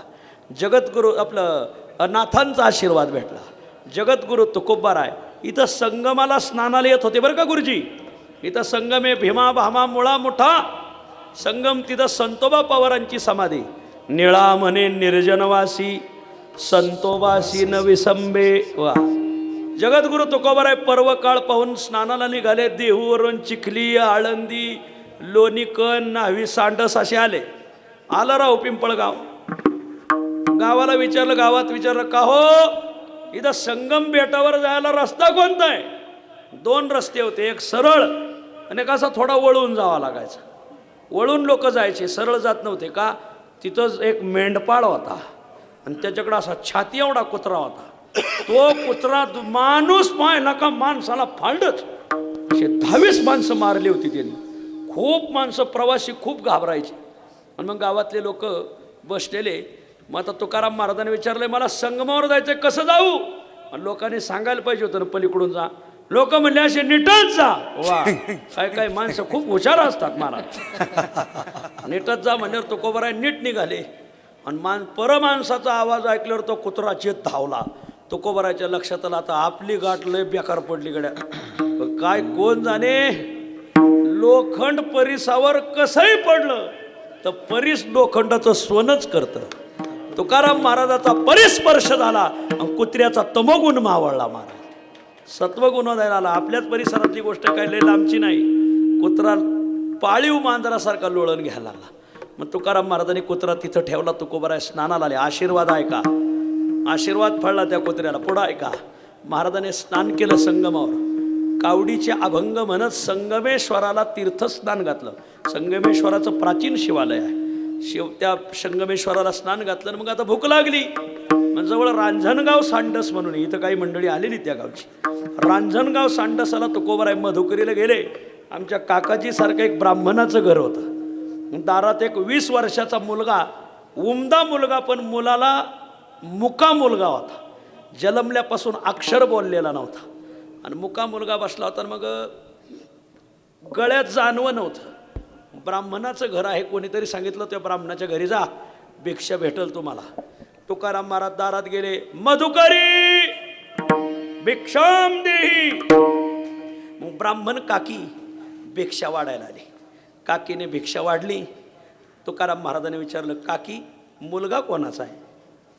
जगद्गुरु आपलं नाथांचा आशीर्वाद भेटला. जगद्गुरु तुकोबाराय इथं संगमाला स्नानाला येत होते बरं का गुरुजी. इथं संगम आहे, भीमा भामा मुळा मुठा संगम. तिथं संतोबा पवारांची समाधी. निळा म्हणे निर्जनवासी संतोबासी न विसंबे. वा, जगद्गुरु तुकोबाराय पर्व काळ पाहून स्नानाला निघाले. देहूवरून चिखली, आळंदी, लोणीकण, न्हावी, सांडस असे आले. आलं राव पिंपळगाव. गावाला विचारलं, गावात विचारलं का हो इथं संगम बेटावर जायला रस्ता कोणता आहे? दोन रस्ते होते, एक सरळ आणि एक असा थोडा वळून जावा लागायचा. वळून लोक जायचे, सरळ जात नव्हते. का? तिथंच एक मेंढपाळ होता आणि त्याच्याकडे असा छाती एवढा कुत्रा होता. तो कुत्रा माणूस पाहिला का माणसाला फाडच. असे 10-20 माणसं मारली होती त्यांनी. खूप माणसं प्रवासी खूप घाबरायचे. आणि मग गावातले लोक बसलेले. मग आता तुकाराम महाराजांनी विचारलंय मला संगमावर जायचंय, कसं जाऊ? आणि लोकांनी सांगायला पाहिजे होतं ना पलीकडून जा. लोक म्हणले असे नीटच जा. वा, काय काय माणसं खूप हुशार असतात महाराज. नीटच जा म्हणल्यावर तुकोबाराय नीट निघाले. आणि परमाणसाचा आवाज ऐकल्यावर तो कुत्रा चेत धावला. तुकोबारायच्या लक्षात आलं आता आपली गाठ लय बेकार पडली गड्या. काय कोण जाणे, लोखंड परिसावर कसंही पडलं तर परीस लोखंडाचं सोनच करतं. तुकाराम महाराजाचा परिस्पर्श झाला आणि कुत्र्याचा तमोगुण मावळला. महाराज सत्वगुण द्यायला आला. आपल्याच परिसरातली गोष्ट काय लय लांबची नाही. कुत्रा पाळीव मांजरासारखा लोळण घ्यायला लागला. मग तुकाराम महाराजांनी कुत्रा तिथं ठेवला. तुकोबाराय स्नानाला आले. आशीर्वाद आहे का? आशीर्वाद फळला त्या कुत्र्याला. पुढं आहे का? महाराजांनी स्नान केलं संगमावर. कावडीचे अभंग म्हणत संगमेश्वराला तीर्थस्नान घातलं. संगमेश्वराचं प्राचीन शिवालय आहे. त्या संगमेश्वराला स्नान घातलं. मग आता भूक लागली. मग जवळ रांजणगाव सांडस म्हणून इथं काही मंडळी आलेली त्या गावची. रांजणगाव सांडसाला तुकोबाराय मधुकरीला गेले. आमच्या काकाजी सारखं एक ब्राह्मणाचं घर होतं. दारात एक 20 वर्षाचा मुलगा, उमदा मुलगा, पण मुलाला मुका मुलगा होता. जन्मल्यापासून अक्षर बोललेला नव्हता. आणि मुका मुलगा बसला होता. मग गळ्यात जानवं नव्हतं. ब्राह्मणाचं घर आहे, कोणीतरी सांगितलं त्या ब्राह्मणाच्या घरी जा, भिक्षा भेटल तुम्हाला. तुकाराम महाराज दारात गेले. मधुकरी भिक्षाम देही. मग ब्राह्मण काकी भिक्षा वाढायला आली. काकीने भिक्षा वाढली. तुकाराम महाराजांनी विचारलं, काकी मुलगा कोणाचा आहे?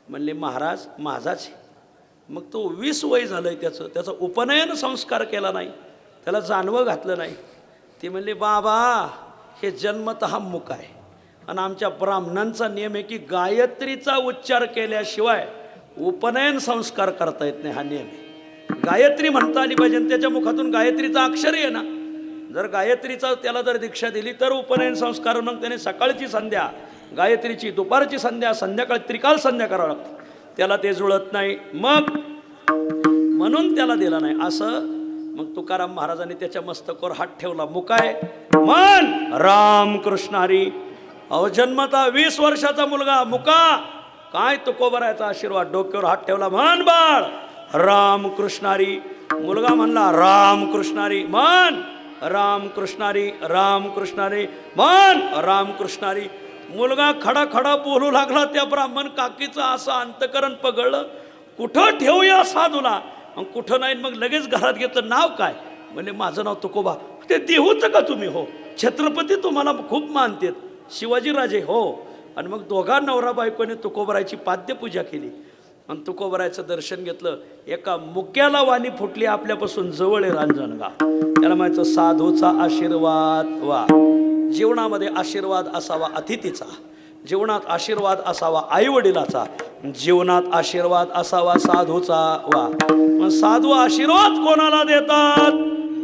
म्हणले महाराज माझाच आहे. मग तो 20 वय झालंय त्याचा उपनयन संस्कार केला नाही, त्याला जानवं घातलं नाही. ती म्हणली बाबा हे जन्मतः मूक आहे आणि आमच्या ब्राह्मणांचा नियम आहे की गायत्रीचा उच्चार केल्याशिवाय उपनयन संस्कार करता येत नाही, हा नियम आहे. गायत्री म्हणता आली पाहिजे, त्याच्या मुखातून गायत्रीचा अक्षर आहे ना. जर गायत्रीचा त्याला जर दीक्षा दिली तर उपनयन संस्कार. मग त्याने सकाळची संध्या गायत्रीची, दुपारची संध्या, संध्याकाळी त्रिकाल संध्या करावं लागते, त्याला ते जुळत नाही, मग म्हणून त्याला दिला नाही. असं मग तुकाराम महाराजांनी त्याच्या मस्तकावर हात ठेवला. मुकाय मन रामकृष्ण हरी. अहो जन्मता 20 वर्षाचा मुलगा मुका, काय तुकोबरायचा आशीर्वाद. डोक्यावर हात ठेवला, म्हण बाळ रामकृष्ण हरी. मुलगा म्हणला रामकृष्ण हरी. म्हण रामकृष्ण हरी, रामकृष्ण हरी, म्हण रामकृष्ण हरी. मुलगा खडा खडा बोलू लागला. त्या ब्राह्मण काकीचं असं अंतकरण पगळलं, कुठं ठेवूया साधूला, मग कुठं नाही. मग लगेच घरात घेतलं. नाव काय? म्हणजे माझं नाव तुकोबा. ते देऊचं का तुम्ही? हो. छत्रपती तुम्हाला खूप मानतेत, शिवाजीराजे. हो. आणि मग दोघा नवरा बायकोने तुकोबरायची पाद्यपूजा केली आणि तुकोबरायचं दर्शन घेतलं. एका मुक्याला वाणी फुटली, आपल्यापासून जवळ आहे रांजणगाव. त्याला म्हणायचं साधूचा आशीर्वाद वा. जीवनामध्ये आशीर्वाद असावा अतिथीचा, जीवनात आशीर्वाद असावा आईवडिलाचा, जीवनात आशीर्वाद असावा साधूचा वा. मग साधू आशीर्वाद कोणाला देतात?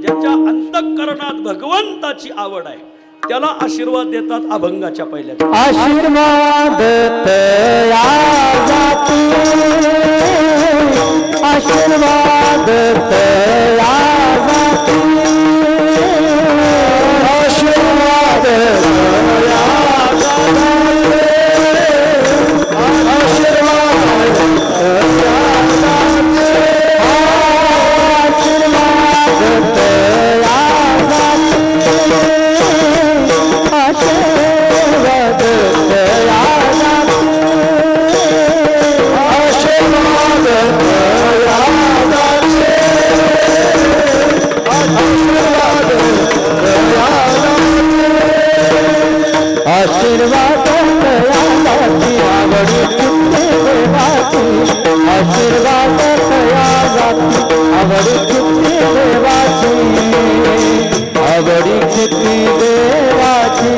ज्याच्या अंतःकरणात भगवंताची आवड आहे त्याला आशीर्वाद देतात. अभंगाच्या पहिल्या आशीर्वाद तया जाती, आशीर्वाद तया जाती, आशीर्वाद तया जाती, आशीर्वाद तया जाती, आशीर्वाद तया आशीर्वाद तया जाती, आवडी किती देवाची, आवडी किती देवाची,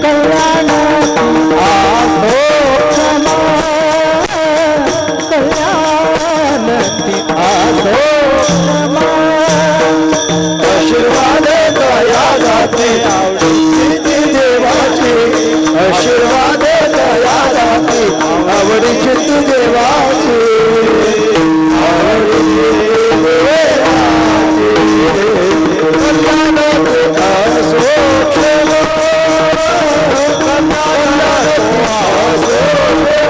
कल्याण आसो क्षमा, कल्याण आसो क्षमा. आशीर्वाद तया जाती, आवडी किती देवाची, आशीर्वाद तया जाती, आवडी किती देवाची, आवडी किती देवाची, कल्याण आसो क्षमा, कल्याण आसो क्षमा.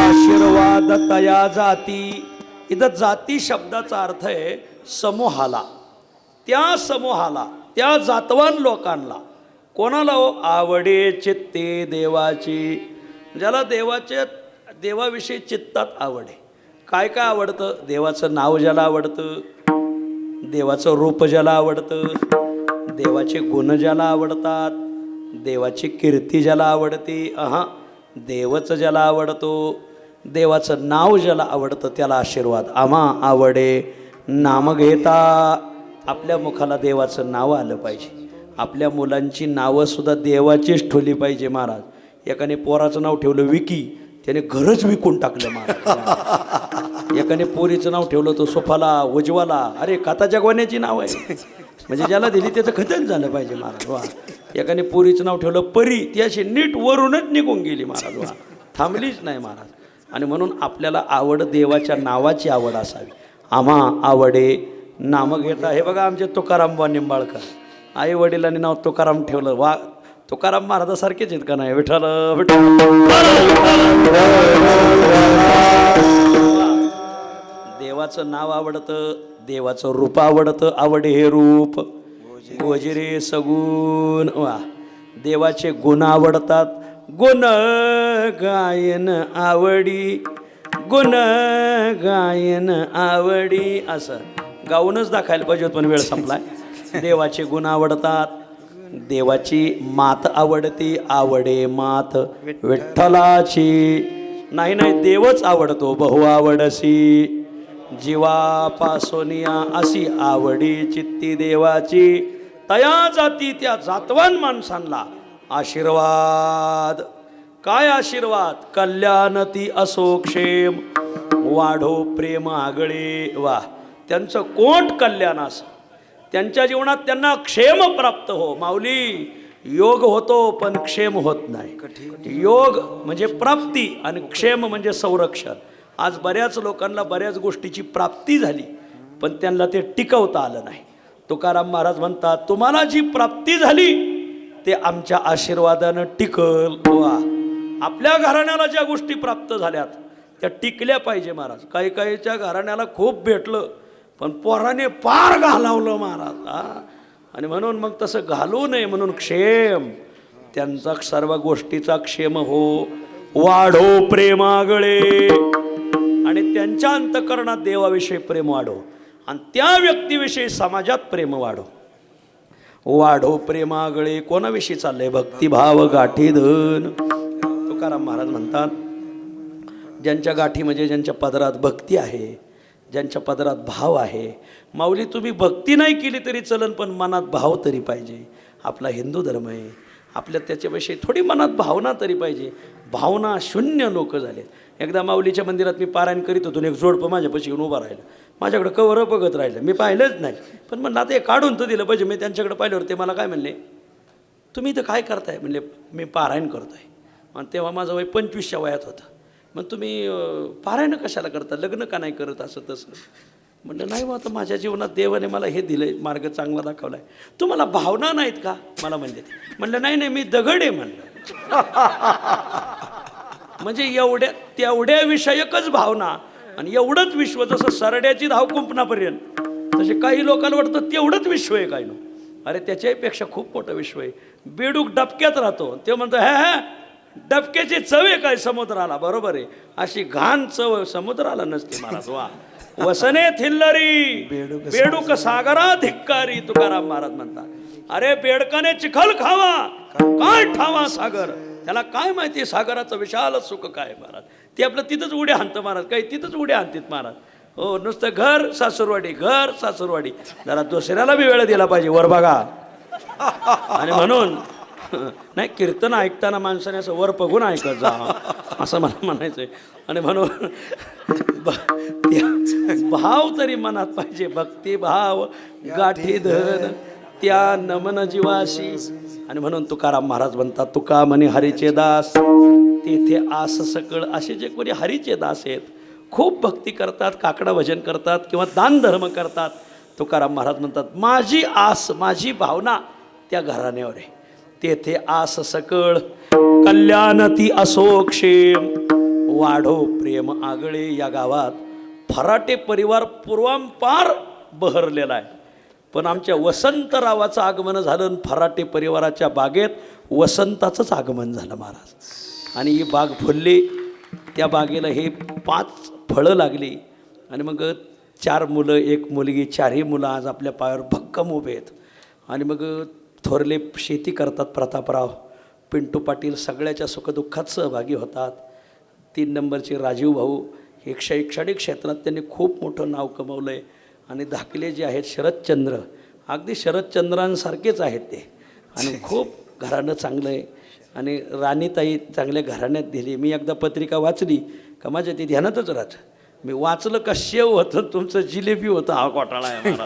आशीर्वाद इथं जाती शब्दाचा अर्थ आहे समूहाला. त्या समूहाला, त्या जातवान लोकांना, कोणाला हो? आवडे चित्ते देवाची, ज्याला देवाविषयी चित्तात आवड आहे. काय काय आवडतं? देवाचं नाव ज्याला आवडतं, देवाचं रूप ज्याला आवडतं, देवाचे गुण ज्याला आवडतात, देवाची कीर्ती ज्याला आवडते, देवच ज्याला आवडतो, देवाचं नाव ज्याला आवडतं त्याला आशीर्वाद. आम्हा आवडे नाम घेता. आपल्या मुखाला देवाचं नाव आलं पाहिजे. आपल्या मुलांची नावंसुद्धा देवाचीच ठेवली पाहिजे महाराज. एकाने पोराचं नाव ठेवलं विकी, त्याने घरच विकून टाकलं महाराज. एकाने पोरीचं नाव ठेवलं तो सोफाला उज्ज्वला, अरे काताच्या गोण्याची नाव आहे, म्हणजे ज्याला दिली त्याचं खतन झालं पाहिजे महाराज. वा. एकाने पोरीचं नाव ठेवलं परी, ती अशी नीट वरूनच निघून गेली महाराज. वा, थांबलीच नाही महाराज. आणि म्हणून आपल्याला आवड देवाच्या नावाची आवड असावी. आम्हा आवडे नाम घेता. हे बघा आमचे तुकाराम बुवा निंबाळकर, आई वडिलांनी नाव तुकाराम ठेवलं. वा, तुकाराम महाराजासारखेच आहेत का नाही? विठ्ठल विठ्ठल. देवाचं नाव आवडतं, देवाचं रूप आवडतं. आवडे हे रूप गोजिरे सगुण. वा, देवाचे गुण आवडतात. गुण गायन आवडी, गुण गायन आवडी. असं गाऊनच दाखवायला पाहिजे होतं, पण वेळ संपलाय. देवाचे गुण आवडतात, देवाची मात आवडती. आवडे मात विठ्ठलाची. नाही नाही, देवच आवडतो बहु आवडसी. जीवापासोनिया अशी आवडी चित्ती देवाची. तया जाती त्या जातवान माणसांना आशीर्वाद. काय आशीर्वाद? कल्याणती असो क्षेम, वाढो प्रेम आगळे. वा, त्यांचं कोट कल्याण असं, त्यांच्या जीवनात त्यांना क्षेम प्राप्त हो. माऊली, योग होतो पण क्षेम होत नाही. योग म्हणजे प्राप्ती आणि क्षेम म्हणजे संरक्षण. आज बऱ्याच लोकांना बऱ्याच गोष्टीची प्राप्ती झाली, पण त्यांना ते टिकवता आलं नाही. तुकाराम महाराज म्हणतात, तुम्हाला जी प्राप्ती झाली ते आमच्या आशीर्वादानं टिकल. वा, आपल्या घराण्याला ज्या गोष्टी प्राप्त झाल्यात त्या टिकल्या पाहिजे महाराज. काही काहीच्या घराण्याला खूप भेटलं, पण पोराने पार घालावलं महाराज. आणि म्हणून मग तसं घालू नये, म्हणून क्षेम, त्यांचा सर्व गोष्टीचा क्षेम हो. वाढो प्रेमागळे, आणि त्यांच्या अंतःकरणात देवाविषयी प्रेम वाढो, आणि त्या व्यक्तीविषयी समाजात प्रेम वाढो. वाढो प्रेमागळे. कोणाविषयी चाललंय? भक्तिभाव गाठी धन. तुकाराम महाराज म्हणतात, ज्यांच्या गाठी म्हणजे ज्यांच्या पदरात भक्ती आहे, ज्यांच्या पदरात भाव आहे. माऊली, तुम्ही भक्ती नाही केली तरी चलन, पण मनात भाव तरी पाहिजे. आपला हिंदू धर्म आहे, आपल्या त्याच्याविषयी थोडी मनात भावना तरी पाहिजे. भावना शून्य लोक झाले. एकदा माऊलीच्या मंदिरात मी पारायण करीत होतो, एक जोडपं माझ्यापाशी येऊन उभं राहिलं. माझ्याकडे कवर बघत राहिलं. मी पाहिलंच नाही, पण म्हणलं आता हे काढून तर दिलं पाहिजे. मी त्यांच्याकडे पाहिल्यावर ते मला काय म्हणले, तुम्ही इथं काय करताय? म्हणले, मी पारायण करतो आहे. आणि तेव्हा माझं वय 25च्या वयात होतं. मग तुम्ही पारायण कशाला करता, लग्न का नाही करत, असं तसं. म्हणलं, नाही मग आता माझ्या जीवनात देवाने मला हे दिलं आहे, मार्ग चांगला दाखवला आहे. तुम्हाला भावना नाहीत का? मला म्हणले ते. म्हणलं, नाही नाही, मी दगड आहे म्हणलं. म्हणजे तेवढ्या विषयकच भावना आणि एवढंच विश्व. जसं सरड्याची धाव कुंपणापर्यंत, तसे काही लोकांना वाटतं तेवढंच विश्व आहे. काय नो, अरे त्याच्यापेक्षा खूप मोठं विश्व आहे. बेडूक डबक्यात राहतो, ते म्हणतो हे डबक्याची चव आहे काय समुद्राला? बरोबर आहे, अशी घाण चव समुद्राला नसते महाराज. वा, वसने थिल्लरी बेडूक सागरा धिक्कारी. तुकाराम महाराज म्हणतात, अरे बेडकाने चिखल खावा, काय ठावा सागर, त्याला काय माहिती सागराचं विशाल सुख काय महाराज. ते आपलं तिथंच उड्या हाणतं महाराज, काही तिथंच उड्या हाणतात महाराज. हो, नुसतं घर सासूरवाडी, घर सासूरवाडी. जरा दुसऱ्याला बी वेळ दिला पाहिजे, वर बघा. आणि म्हणून नाही, कीर्तन ऐकताना माणसाने असं वर बघून ऐकत जा, असं मला म्हणायचं आहे. आणि म्हणून भाव तरी मनात पाहिजे. भक्तिभाव गाठी धन त्या नमन जीवाशी. आणि म्हणून तुकाराम महाराज म्हणतात, तुका म्हणे हरीचे दास तेथे आस सकळ. असे जे कोणी हरीचे दास आहेत, खूप भक्ती करतात, काकडा भजन करतात किंवा दान धर्म करतात, तुकाराम महाराज म्हणतात, माझी आस, माझी भावना त्या घराण्यावर आहे. तेथे आस सकळ, कल्याण ती असो क्षेम, वाढो प्रेम आगळे. या गावात फराटे परिवार पूर्वांपार बहरलेला आहे. पण आमच्या वसंतरावाचं आगमन झालं आणि फराटे परिवाराच्या बागेत वसंताचंच आगमन झालं महाराज. आणि ही बाग फुलली. त्या बागेला हे 5 फळं लागली. आणि मग 4 मुलं 1 मुलगी, 4ही मुलं आज आपल्या पायावर भक्कम उभे आहेत. आणि मग थोरले शेती करतात प्रतापराव, पिंटू पाटील सगळ्याच्या सुखदुःखात सहभागी होतात. 3 नंबरचे राजीव भाऊ हे शैक्षणिक क्षेत्रात त्यांनी खूप मोठं नाव कमवलं आहे. आणि धाकले जे आहेत शरदचंद्र, अगदी शरदचंद्रांसारखेच आहेत ते. आणि खूप घराणं चांगलं आहे. आणि राणीताई चांगल्या घराण्यात दिली. मी एकदा पत्रिका वाचली का माझ्या ती ध्यानातच राहतं. मी वाचलं का शेव होतं, तुमचं जिलेबी होतं, हा घोटाळा आहे मला.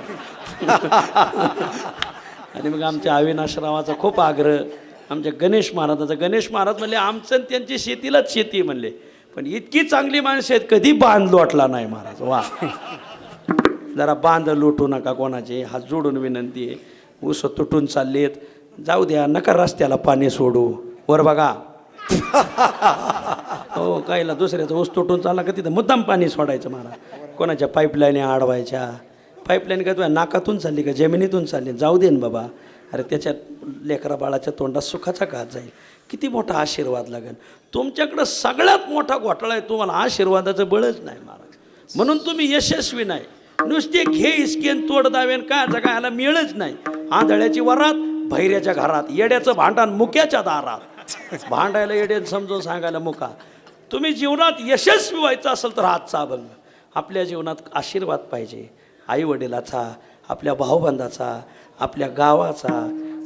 आणि मग आमच्या अविनाशरावाचा खूप आग्रह, आमच्या गणेश महाराजाचा. गणेश महाराज म्हणले आमचं आणि त्यांची शेतीलाच शेती म्हणले. पण इतकी चांगली माणसं आहेत, कधी बांध लोटला नाही महाराज. वा, जरा बांध लुटू नका कोणाचे, हात जोडून विनंती आहे. ऊस तुटून चाललेत, जाऊ द्या, नका रस्त्याला पाणी सोडू. वर बघा. हो, काहीला दुसऱ्याचा ऊस तुटून चालला का तिथं मुद्दाम पाणी सोडायचं महाराज. कोणाच्या पाईपलाईन अडवायच्या. पाईपलाईन काय तुझ्या नाकातून चालली का जमिनीतून चालली, जाऊ दे ना बाबा. अरे त्याच्या लेकरा बाळाच्या तोंडात सुखाचा घात जाईल. किती मोठा आशीर्वाद लागेल. तुमच्याकडं सगळ्यात मोठा घोटाळा आहे, तुम्हाला आशीर्वादाचं बळच नाही महाराज. म्हणून तुम्ही यशस्वी नाही. नुसते घे इस्केन तोड दावेन काय जगायला मिळच नाही. आंधळ्याची वरात भैऱ्याच्या घरात, येड्याचं भांडण मुक्याच्या दारात. भांडायला येड्यानं समजून सांगायला मुका. तुम्ही जीवनात यशस्वी व्हायचं असेल तर हातचा अभंग. आपल्या जीवनात आशीर्वाद पाहिजे, आईवडिलाचा, आपल्या भाऊबंधाचा, आपल्या गावाचा,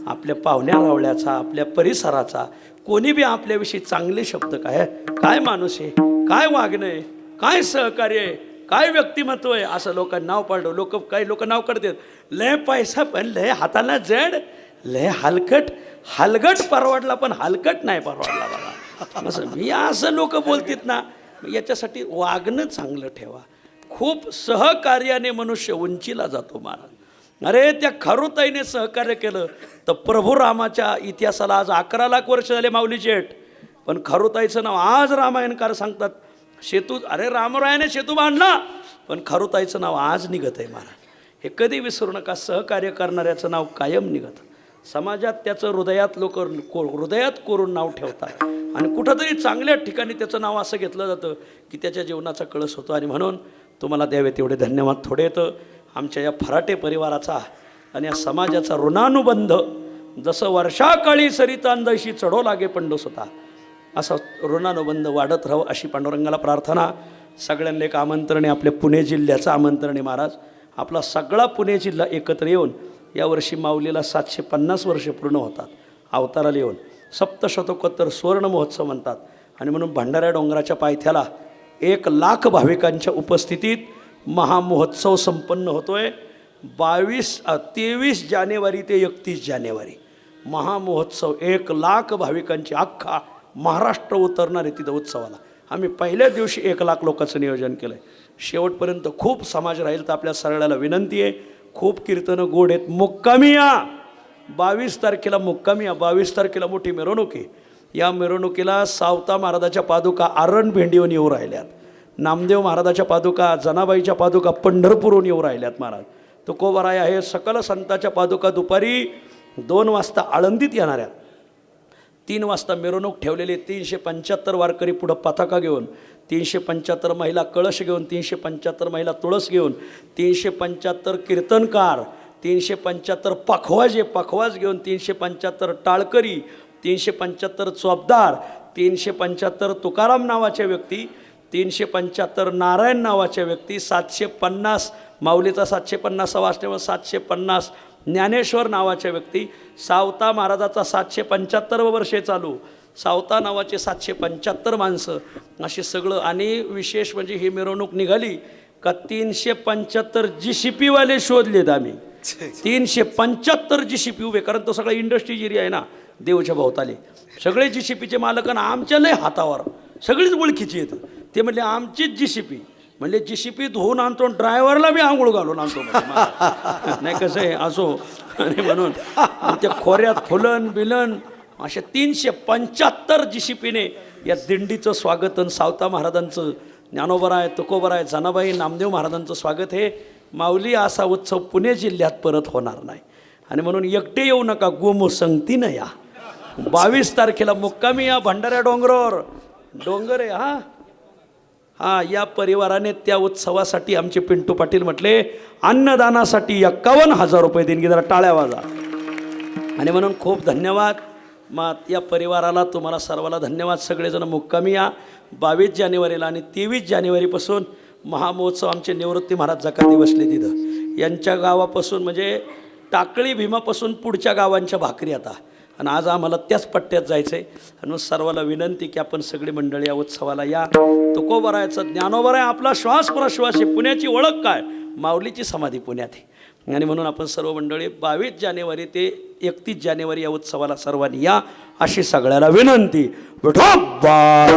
आपल्या पाहुण्या रावळ्याचा, आपल्या परिसराचा. कोणी बी आपल्याविषयी चांगले शब्द काय माणूस आहे, काय वागणं आहे, काय सहकार्य आहे, काय व्यक्तिमत्व आहे, असं लोकांना नाव पाडलं. काही लोक नाव करतात लय पैसा पण लय हाताला जड, लय हलगट परवडला पण हलकट नाही परवडला बाबा. असं मी असं लोक बोलतात ना. याच्यासाठी वागणं चांगलं ठेवा. खूप सहकार्याने मनुष्य उंचीला जातो महाराज. अरे त्या खरुताईने सहकार्य केलं तर प्रभू रामाच्या इतिहासाला आज 11 लाख वर्ष झाले माऊली शेठ. पण खरुताईचं नाव आज रामायणकार सांगतात. सेतू, अरे रामरायाने सेतू बांधला, पण खरुताईचं नाव आज निघत आहे महाराज. हे कधी विसरू नका. सहकार्य करणाऱ्याचं नाव कायम निघतं. समाजात त्याचं हृदयात कोरून नाव ठेवतात. आणि कुठंतरी चांगल्या ठिकाणी त्याचं नाव असं घेतलं जातं की त्याच्या जीवनाचा कळस होतो. आणि म्हणून तुम्हाला द्यावे तेवढे धन्यवाद. थोडे येतं आमच्या या फराटे परिवाराचा आणि या समाजाचा ऋणानुबंध. जसं वर्षाकाळी सरितांदशी चढो लागे पंडोस होता, असं ऋणानुबंध वाढत राहावं अशी पांडुरंगाला प्रार्थना. सगळ्यांना एक आमंत्रण आहे, आपल्या पुणे जिल्ह्याचं आमंत्रण आहे महाराज. आपला सगळा पुणे जिल्हा एकत्र येऊन, यावर्षी माऊलीला 750 वर्ष पूर्ण होतात अवताराला येऊन. सप्तशतकोत्तर सुवर्ण महोत्सव म्हणतात. आणि म्हणून भंडाऱ्या डोंगराच्या पायथ्याला 1 लाख भाविकांच्या उपस्थितीत महामहोत्सव संपन्न होतोय. 23 जानेवारी ते 31 जानेवारी महामहोत्सव. 1 लाख भाविकांची अख्खा महाराष्ट्र उतरणार आहे तिथं उत्सवाला. आम्ही पहिल्या दिवशी 1 लाख लोकांचं नियोजन केलं आहे. शेवटपर्यंत खूप समाज राहील तर आपल्या सगळ्याला विनंती आहे. खूप कीर्तनं गोड आहेत. मुक्कामी या. 22 तारखेला मुक्कामी या. 22 तारखेला मोठी मिरवणूक आहे. या मिरवणुकीला सावता महाराजाच्या पादुका आरण भेंडीहून येऊ राहिल्यात. नामदेव महाराजाच्या पादुका, जनाबाईच्या पादुका पंढरपूरहून येऊ राहिल्यात महाराज. तुकोबाराय आहे. सकल संताच्या पादुका दुपारी 2 वाजता आळंदीत येणार आहेत. 3 वाजता मिरवणूक ठेवलेली. 375 वारकरी पुढं पताका घेऊन, 375 महिला कळश घेऊन, 375 महिला तुळस घेऊन, 375 कीर्तनकार, 375 पखवाज घेऊन, 375 टाळकरी, 375 चोपदार, 375 तुकाराम नावाच्या व्यक्ती, 375 नारायण नावाच्या व्यक्ती, 750 माऊलीचा 750वा असल्यामुळे 750 ज्ञानेश्वर नावाच्या व्यक्ती, सावता महाराजाचा 775 वर्षे चालू, सावता नावाचे 775 माणसं, असे सगळं. आणि विशेष म्हणजे ही मिरवणूक निघाली का 375 GCPवाले शोधलेत आम्ही. 375 GCP उभे, कारण तो सगळा इंडस्ट्री एरिया आहे ना देवच्या भोवताले. सगळे GCPचे मालक आणि आमच्या लय हातावर सगळीच ओळखीची येतं. ते म्हणले आमचीच GCP. म्हणले GCP धुवून आणतो, ड्रायव्हरला बी आंघोळ घालून आणतो. नाही कसं आहे असो. आणि म्हणून त्या खोऱ्यात फुलन बिलन अशा 375 GCPने या दिंडीचं स्वागत आणि सावता महाराजांचं ज्ञानोबराय तुकोबराय जनाबाई नामदेव महाराजांचं स्वागत हे माऊली असा उत्सव पुणे जिल्ह्यात परत होणार नाही आणि म्हणून एकटे येऊ नका गोमू संगतीनं या 22 तारखेला मुक्कामी या भंडाऱ्या डोंगरावर डोंगर आहे हां या परिवाराने त्या उत्सवासाठी आमचे पिंटू पाटील म्हटले अन्नदानासाठी 51,000 रुपये देणगी जरा टाळ्या वाजा आणि म्हणून खूप धन्यवाद मग या परिवाराला तुम्हाला सर्वाला धन्यवाद सगळेजण मुक्कामी या 22 जानेवारीला आणि 23 जानेवारीपासून महामहोत्सव आमचे निवृत्ती महाराज जकाती बसले तिथं यांच्या गावापासून म्हणजे टाकळी भीमापासून पुढच्या गावांच्या भाकरी आता आणि आज आम्हाला त्याच पट्ट्यात जायचं आहे आणि मग सर्वाला विनंती की आपण सगळी मंडळी या उत्सवाला या तुकोबरायचं ज्ञानोबराय आपला श्वास प्रश्वास आहे पुण्याची ओळख काय माऊलीची समाधी पुण्यात आहे आणि म्हणून आपण सर्व मंडळी 22 जानेवारी ते 31 जानेवारी या उत्सवाला सर्वांनी या अशी सगळ्याला विनंती विठोबा